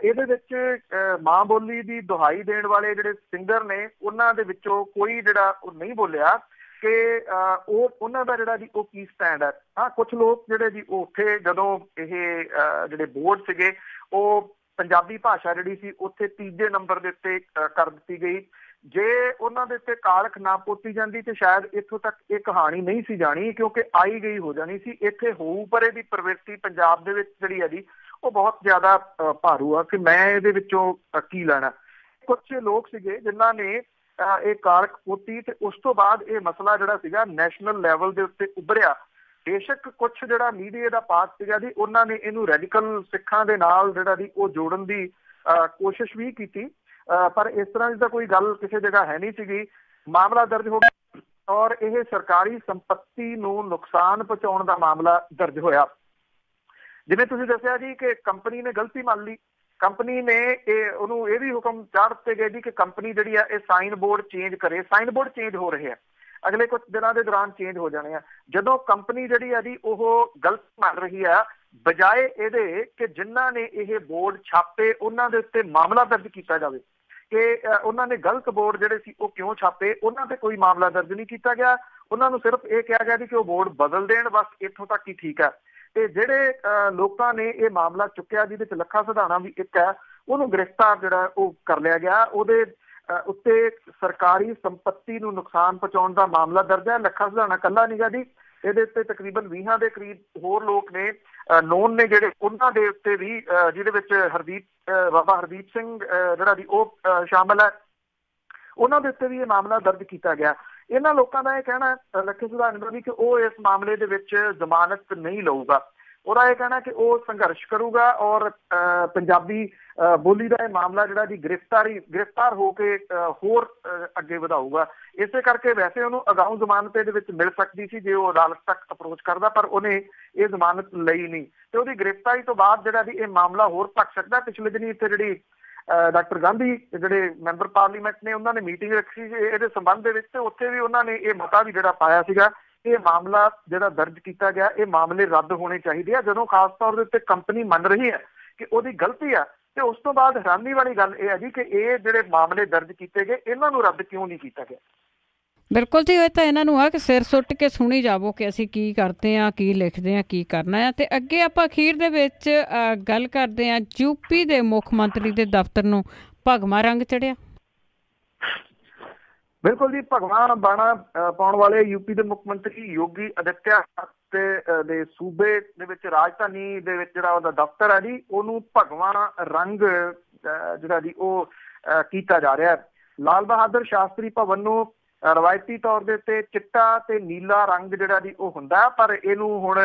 ਇਹਦੇ ਵਿੱਚ ਮਾਂ ਬੋਲੀ ਦੀ ਦੁਹਾਈ ਦੇਣ ਵਾਲੇ ਜਿਹੜੇ ਸਿੰਗਰ ਨੇ, ਉਹਨਾਂ ਦੇ ਵਿੱਚੋਂ ਕੋਈ ਜਿਹੜਾ ਉਹ ਨਹੀਂ ਬੋਲਿਆ ਕਿ ਉਹਨਾਂ ਦਾ ਜਿਹੜਾ ਜੀ ਉਹ ਕੀ ਸਟੈਂਡ ਹੈ। ਹਾਂ, ਕੁਛ ਲੋਕ ਜਿਹੜੇ ਜੀ ਉਹ ਉੱਥੇ ਜਦੋਂ ਇਹ ਜਿਹੜੇ ਬੋਰਡ ਸੀਗੇ ਉਹ ਪੰਜਾਬੀ ਭਾਸ਼ਾ ਜਿਹੜੀ ਸੀ ਉੱਥੇ ਤੀਜੇ ਨੰਬਰ ਦੇ ਉੱਤੇ ਕਰ ਦਿੱਤੀ ਗਈ। ਜੇ ਉਹਨਾਂ ਦੇ ਉੱਤੇ ਕਾਲਖ ਨਾ ਪੋਤੀ ਜਾਂਦੀ ਤੇ ਸ਼ਾਇਦ ਇੱਥੋਂ ਤੱਕ ਇਹ ਕਹਾਣੀ ਨਹੀਂ ਸੀ ਜਾਣੀ, ਕਿਉਂਕਿ ਆਈ ਗਈ ਹੋ ਜਾਣੀ ਸੀ। ਇੱਥੇ ਹੋਊ ਪਰ ਇਹਦੀ ਪ੍ਰਵਿਰਤੀ ਪੰਜਾਬ ਦੇ ਵਿੱਚ ਜਿਹੜੀ ਹੈ ਜੀ ਉਹ ਬਹੁਤ ਜ਼ਿਆਦਾ ਭਾਰੂ ਆ ਕਿ ਮੈਂ ਇਹਦੇ ਵਿੱਚੋਂ ਕੀ ਲੈਣਾ। ਕੁਛ ਲੋਕ ਸੀਗੇ ਜਿਨ੍ਹਾਂ ਨੇ ਇਹ ਕਾਲਖ ਪੋਤੀ ਤੇ ਉਸ ਤੋਂ ਬਾਅਦ ਇਹ ਮਸਲਾ ਜਿਹੜਾ ਸੀਗਾ ਨੈਸ਼ਨਲ ਲੈਵਲ ਦੇ ਉੱਤੇ ਉੱਭਰਿਆ। ਬੇਸ਼ੱਕ ਕੁਛ ਜਿਹੜਾ ਮੀਡੀਆ ਦਾ ਪਾਰਟ ਸੀਗਾ ਜੀ, ਉਹਨਾਂ ਨੇ ਇਹਨੂੰ ਰੈਡੀਕਲ ਸਿੱਖਾਂ ਦੇ ਨਾਲ ਜਿਹੜਾ ਜੀ ਉਹ ਜੋੜਨ ਦੀ ਕੋਸ਼ਿਸ਼ ਵੀ ਕੀਤੀ, ਪਰ ਇਸ ਤਰ੍ਹਾਂ ਦੀ ਤਾਂ ਕੋਈ ਗੱਲ ਕਿਸੇ ਜਗ੍ਹਾ ਹੈ ਨਹੀਂ ਸੀਗੀ। ਮਾਮਲਾ ਦਰਜ ਹੋ ਗਿਆ ਔਰ ਇਹ ਸਰਕਾਰੀ ਸੰਪत्ति ਨੂੰ ਨੁਕਸਾਨ ਪਹੁੰਚਾਉਣ ਦਾ ਮਾਮਲਾ ਦਰਜ ਹੋਇਆ। ਜਿਵੇਂ ਤੁਸੀਂ ਦੱਸਿਆ ਜੀ ਕਿ ਕੰਪਨੀ ਨੇ ਗਲਤੀ ਮੰਨ ਲਈ। ਕੰਪਨੀ ਨੇ ਉਹਨੂੰ ਇਹ ਵੀ ਹੁਕਮ ਚਾੜ ਦਿੱਤੇ ਗਏ ਜੀ ਕਿ ਕੰਪਨੀ ਜਿਹੜੀ ਆ ਇਹ ਸਾਈਨ ਬੋਰਡ ਚੇਂਜ ਕਰੇ। ਸਾਈਨ ਬੋਰਡ ਚੇਂਜ ਹੋ ਰਹੇ ਆ, ਅਗਲੇ ਕੁਝ ਦਿਨਾਂ ਦੇ ਦੌਰਾਨ ਚੇਂਜ ਹੋ ਜਾਣੇ ਆ। ਜਦੋਂ ਕੰਪਨੀ ਜਿਹੜੀ ਆ ਜੀ ਉਹ ਗਲਤ ਮੰਨ ਰਹੀ ਆ, ਬਜਾਏ ਇਹਦੇ ਕਿ ਜਿਨ੍ਹਾਂ ਨੇ ਇਹ ਬੋਰਡ ਛਾਪੇ ਉਹਨਾਂ ਦੇ ਉੱਤੇ ਮਾਮਲਾ ਦਰਜ ਕੀਤਾ ਜਾਵੇ ਕਿ ਉਹਨਾਂ ਨੇ ਗਲਤ ਬੋਰਡ ਜਿਹੜੇ ਸੀ ਉਹ ਕਿਉਂ ਛਾਪੇ, ਉਹਨਾਂ ਤੇ ਕੋਈ ਮਾਮਲਾ ਦਰਜ ਨਹੀਂ ਕੀਤਾ ਗਿਆ। ਉਹਨਾਂ ਨੂੰ ਸਿਰਫ ਇਹ ਕਿਹਾ ਗਿਆ ਜੀ ਕਿ ਉਹ ਬੋਰਡ ਬਦਲ ਦੇਣ, ਬਸ ਇੱਥੋਂ ਤੱਕ ਹੀ ਠੀਕ ਹੈ। ਤੇ ਜਿਹੜੇ ਲੋਕਾਂ ਨੇ ਇਹ ਮਾਮਲਾ ਚੁੱਕਿਆ ਜਿਹਦੇ ਵਿੱਚ ਲੱਖਾ ਸਿਧਾਣਾ ਵੀ ਇੱਕ ਹੈ, ਉਹਨੂੰ ਗ੍ਰਿਫਤਾਰ ਜਿਹੜਾ ਉਹ ਕਰ ਲਿਆ ਗਿਆ। ਉਹਦੇ ਉੱਤੇ ਸਰਕਾਰੀ ਸੰਪत्ति ਨੂੰ ਨੁਕਸਾਨ ਪਹੁੰਚਾਉਣ ਦਾ ਮਾਮਲਾ ਦਰਜ ਹੈ। ਲੱਖਾ ਸਿਧਾਣਾ ਇਕੱਲਾ ਨਹੀਂ ਗਾ ਜੀ, ਇਹਦੇ ਉੱਤੇ ਤਕਰੀਬਨ 20 ਦੇ ਕਰੀਬ ਹੋਰ ਲੋਕ ਨੇ ਨੋਨ ਨੇ ਜਿਹੜੇ, ਉਹਨਾਂ ਦੇ ਉੱਤੇ ਵੀ ਜਿਹਦੇ ਵਿੱਚ ਬਾਬਾ ਹਰਦੀਪ ਸਿੰਘ ਜਿਹੜਾ ਜੀ ਉਹ ਸ਼ਾਮਲ ਹੈ, ਉਹਨਾਂ ਦੇ ਉੱਤੇ ਵੀ ਇਹ ਮਾਮਲਾ ਦਰਜ ਕੀਤਾ ਗਿਆ। ਇਹਨਾਂ ਲੋਕਾਂ ਦਾ ਇਹ ਕਹਿਣਾ ਲੱਖੇ ਸਿਧਾਣੇ ਦਾ ਵੀ ਕਿ ਉਹ ਇਸ ਮਾਮਲੇ ਦੇ ਵਿੱਚ ਜ਼ਮਾਨਤ ਨਹੀਂ ਲਊਗਾ। ਉਹਦਾ ਇਹ ਕਹਿਣਾ ਕਿ ਉਹ ਸੰਘਰਸ਼ ਕਰੂਗਾ ਔਰ ਪੰਜਾਬੀ ਬੋਲੀ ਦਾ ਇਹ ਮਾਮਲਾ ਜਿਹੜਾ ਜੀ ਗ੍ਰਿਫਤਾਰ ਹੋ ਕੇ ਹੋਰ ਅੱਗੇ ਵਧਾਊਗਾ। ਇਸੇ ਕਰਕੇ ਵੈਸੇ ਉਹਨੂੰ ਅਗਾਊਂ ਜ਼ਮਾਨਤ ਇਹਦੇ ਵਿੱਚ ਮਿਲ ਸਕਦੀ ਸੀ ਜੇ ਉਹ ਅਦਾਲਤ ਤੱਕ ਅਪਰੋਚ ਕਰਦਾ, ਪਰ ਉਹਨੇ ਇਹ ਜ਼ਮਾਨਤ ਲਈ ਨਹੀਂ ਤੇ ਉਹਦੀ ਗ੍ਰਿਫਤਾਰੀ ਤੋਂ ਬਾਅਦ ਜਿਹੜਾ ਜੀ ਇਹ ਮਾਮਲਾ ਹੋਰ ਭਖ ਸਕਦਾ। ਪਿਛਲੇ ਦਿਨੀ ਇੱਥੇ ਜਿਹੜੀ ਡਾਕਟਰ ਗਾਂਧੀ ਜਿਹੜੇ ਮੈਂਬਰ ਪਾਰਲੀਮੈਂਟ ਨੇ, ਉਹਨਾਂ ਨੇ ਮੀਟਿੰਗ ਰੱਖੀ ਸੀ ਇਹਦੇ ਸੰਬੰਧ ਦੇ ਵਿੱਚ, ਤੇ ਉੱਥੇ ਵੀ ਉਹਨਾਂ ਨੇ ਇਹ ਮਤਾ ਵੀ ਜਿਹੜਾ ਪਾਇਆ ਸੀਗਾ ਇਹ ਮਾਮਲਾ ਜਿਹੜਾ ਦਰਜ ਕੀਤਾ ਗਿਆ, ਇਹ ਮਾਮਲੇ ਰੱਦ ਹੋਣੇ ਚਾਹੀਦੇ ਆ। ਜਦੋਂ ਖਾਸ ਤੌਰ ਦੇ ਉੱਤੇ ਕੰਪਨੀ ਮੰਨ ਰਹੀ ਹੈ ਕਿ ਉਹਦੀ ਗਲਤੀ ਆ, ਤੇ ਉਸ ਤੋਂ ਬਾਅਦ ਹੈਰਾਨੀ ਵਾਲੀ ਗੱਲ ਇਹ ਹੈ ਜੀ ਕਿ ਇਹ ਜਿਹੜੇ ਮਾਮਲੇ ਦਰਜ ਕੀਤੇ ਗਏ ਇਹਨਾਂ ਨੂੰ ਰੱਦ ਕਿਉਂ ਨਹੀਂ ਕੀਤਾ ਗਿਆ। ਬਿਲਕੁਲ ਜੀ, ਇਹ ਤਾਂ ਇਹਨਾਂ ਨੂੰ ਆ ਕਿ ਸਿਰ ਸੁੱਟ ਕੇ ਸੁਣੀ ਜਾਵੋ ਕਿ ਅਸੀਂ ਕੀ ਕਰਦੇ ਹਾਂ, ਕੀ ਲਿਖਦੇ ਹਾਂ, ਕੀ ਕਰਨਾ ਆ। ਤੇ ਅੱਗੇ ਆਪਾਂ ਅਖੀਰ ਦੇ ਵਿੱਚ ਗੱਲ ਕਰਦੇ ਹਾਂ, ਯੂਪੀ ਦੇ ਮੁੱਖ ਮੰਤਰੀ ਦੇ ਦਫ਼ਤਰ ਨੂੰ ਭਗਵਾ ਰੰਗ ਚੜਿਆ। ਬਿਲਕੁਲ ਜੀ, ਭਗਵਾ ਬਾਣਾ ਪਾਉਣ ਵਾਲੇ ਯੂਪੀ ਦੇ ਮੁੱਖ ਮੰਤਰੀ ਯੋਗੀ ਆਦਿੱਤਿਆ ਦੇ ਸੂਬੇ ਦੇ ਵਿੱਚ ਰਾਜਧਾਨੀ ਦੇ ਵਿੱਚ ਜਿਹੜਾ ਉਹਦਾ ਦਫ਼ਤਰ ਹੈ ਜੀ, ਉਹਨੂੰ ਭਗਵਾ ਰੰਗ ਜਿਹੜਾ ਜੀ ਉਹ ਕੀਤਾ ਜਾ ਰਿਹਾ। ਲਾਲ ਬਹਾਦਰ ਸ਼ਾਸਤਰੀ ਭਵਨ ਨੂੰ ਰਵਾਇਤੀ ਤੌਰ ਦੇ ਉੱਤੇ ਚਿੱਟਾ ਤੇ ਨੀਲਾ ਰੰਗ ਜਿਹੜਾ ਜੀ ਉਹ ਹੁੰਦਾ, ਪਰ ਇਹਨੂੰ ਹੁਣ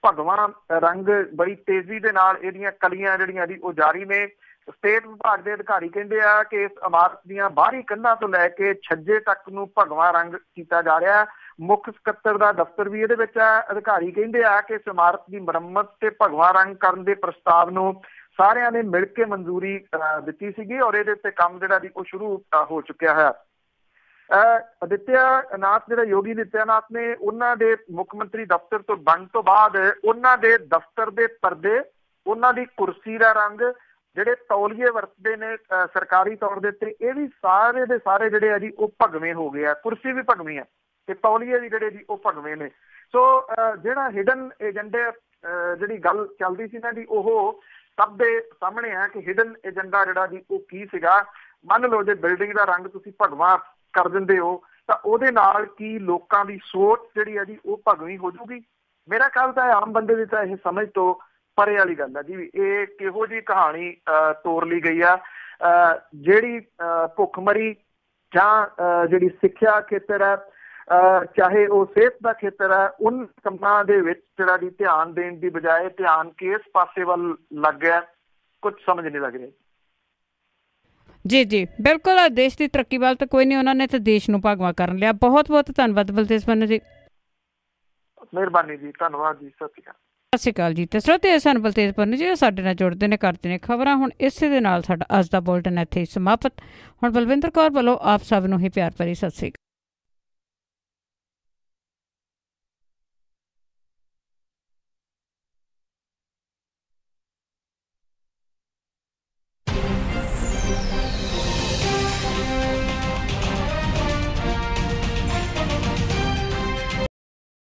ਭਗਵਾ ਰੰਗ ਬੜੀ ਤੇਜ਼ੀ ਦੇ ਨਾਲ ਇਹਦੀਆਂ ਕਲੀਆਂ ਜਿਹੜੀਆਂ ਜੀ ਉਹ ਜਾਰੀ ਨੇ। ਸਟੇਟ ਵਿਭਾਗ ਦੇ ਅਧਿਕਾਰੀ ਕਹਿੰਦੇ ਆ ਕਿ ਇਸ ਇਮਾਰਤ ਦੀਆਂ ਬਾਹਰੀ ਕੰਧਾਂ ਤੋਂ ਲੈ ਕੇ ਛੱਜੇ ਤੱਕ ਨੂੰ ਭਗਵਾ ਰੰਗ ਕੀਤਾ ਜਾ ਰਿਹਾ। ਮੁੱਖ ਸਕੱਤਰ ਦਾ ਦਫ਼ਤਰ ਵੀ ਇਹਦੇ ਵਿੱਚ ਹੈ। ਅਧਿਕਾਰੀ ਕਹਿੰਦੇ ਆ ਕਿ ਇਸ ਇਮਾਰਤ ਦੀ ਮੁਰੰਮਤ ਤੇ ਭਗਵਾ ਰੰਗ ਕਰਨ ਦੇ ਪ੍ਰਸਤਾਵ ਨੂੰ ਸਾਰਿਆਂ ਨੇ ਮਿਲ ਕੇ ਮਨਜ਼ੂਰੀ ਦਿੱਤੀ ਸੀਗੀ ਔਰ ਇਹਦੇ ਉੱਤੇ ਕੰਮ ਜਿਹੜਾ ਜੀ ਉਹ ਸ਼ੁਰੂ ਹੋ ਚੁੱਕਿਆ ਹੈ। ਆਦਿੱਤਿਆਨਾਥ ਜਿਹੜਾ ਯੋਗੀ ਆਦਿੱਤਿਆਨਾਥ ਨੇ ਉਹਨਾਂ ਦੇ ਮੁੱਖ ਮੰਤਰੀ ਦਫ਼ਤਰ ਤੋਂ ਬਣਨ ਤੋਂ ਬਾਅਦ ਉਹਨਾਂ ਦੇ ਦਫ਼ਤਰ ਦੇ ਪਰਦੇ, ਉਹਨਾਂ ਦੀ ਕੁਰਸੀ ਦਾ ਰੰਗ, ਜਿਹੜੇ ਤੌਲੀਏ ਵਰਤਦੇ ਨੇ ਸਰਕਾਰੀ ਤੌਰ ਦੇ ਉੱਤੇ, ਇਹ ਵੀ ਸਾਰੇ ਦੇ ਸਾਰੇ ਜਿਹੜੇ ਆ ਜੀ ਉਹ ਭਗਵੇਂ ਹੋ ਗਏ ਆ। ਕੁਰਸੀ ਵੀ ਭਗਵੀਂ ਆ ਤੇ ਤੌਲੀਏ ਵੀ ਜਿਹੜੇ ਜੀ ਉਹ ਭਗਵੇਂ ਨੇ। ਸੋ ਜਿਹੜਾ ਹਿਡਨ ਏਜੰਡੇ ਜਿਹੜੀ ਗੱਲ ਚੱਲਦੀ ਸੀ ਨਾ ਜੀ, ਉਹ ਸਭ ਦੇ ਸਾਹਮਣੇ ਆ ਕਿ ਹਿਡਨ ਏਜੰਡਾ ਜਿਹੜਾ ਜੀ ਉਹ ਕੀ ਸੀਗਾ। ਮੰਨ ਲਓ ਜੇ ਬਿਲਡਿੰਗ ਦਾ ਰੰਗ ਤੁਸੀਂ ਭਗਵਾ ਕਰ ਦਿੰਦੇ ਹੋ ਤਾਂ ਉਹਦੇ ਨਾਲ ਕੀ ਲੋਕਾਂ ਦੀ ਸੋਚ ਜਿਹੜੀ ਆ ਜੀ ਉਹ ਭਗਵੀਂ ਹੋ ਜੂਗੀ। ਮੇਰਾ ਖਿਆਲ ਤਾਂ ਆਮ ਬੰਦੇ ਦੀ ਤਾਂ ਇਹ ਸਮਝ ਤੋਂ ਪਰੇ ਵਾਲੀ ਗੱਲ ਆ ਜੀ। ਇਹ ਕਿਹੋ ਜਿਹੀ ਕਹਾਣੀ ਤੋਰ ਲਈ ਗਈ ਆ। ਜਿਹੜੀ ਭੁੱਖਮਰੀ ਜਾਂ ਜਿਹੜੀ ਸਿੱਖਿਆ ਖੇਤਰ ਹੈ, ਚਾਹੇ ਉਹ ਸਿਹਤ ਦਾ ਖੇਤਰ ਹੈ, ਉਨ ਕੰਮਾਂ ਦੇ ਵਿੱਚ ਜਿਹੜਾ ਜੀ ਧਿਆਨ ਦੇਣ ਦੀ ਬਜਾਏ ਧਿਆਨ ਕਿਸ ਪਾਸੇ ਵੱਲ ਲੱਗ ਗਿਆ, ਕੁਝ ਸਮਝ ਨਹੀਂ ਲੱਗ ਰਿਹਾ। ਜੀ ਜੀ ਬਿਲਕੁਲ, ਦੇਸ਼ ਦੀ ਤਰੱਕੀ ਵੱਲ ਤਾਂ ਕੋਈ ਨਹੀਂ, ਉਹਨਾਂ ਨੇ ਤਾਂ ਦੇਸ਼ ਨੂੰ ਭਗਵਾ ਕਰਨ ਲਿਆ। ਬਹੁਤ ਬਹੁਤ ਧੰਨਵਾਦ ਬਲਤੇਜ ਪੰਨੂ ਜੀ। ਮਿਹਰਬਾਨੀ ਜੀ, ਧੰਨਵਾਦ ਜੀ, ਸਤਿ ਸ਼੍ਰੀ ਅਕਾਲ ਜੀ। ਤੇ ਸਰੋਤੇ ਸਨ ਬਲਤੇਜ ਪੰਨੂ ਜੀ, ਸਾਡੇ ਨਾਲ ਜੁੜਦੇ ਨੇ, ਕਰਦੇ ਨੇ ਖਬਰਾਂ। ਹੁਣ ਇਸੇ ਦੇ ਨਾਲ ਸਾਡਾ ਅੱਜ ਦਾ ਬੁਲਟਨ ਇੱਥੇ ਹੀ ਸਮਾਪਤ। ਹੁਣ ਬਲਵਿੰਦਰ ਕੌਰ ਵੱਲੋਂ ਆਪ ਸਭ ਨੂੰ ਹੀ ਪਿਆਰ ਭਰੀ ਸਤਿ ਸ਼੍ਰੀ ਅਕਾਲ।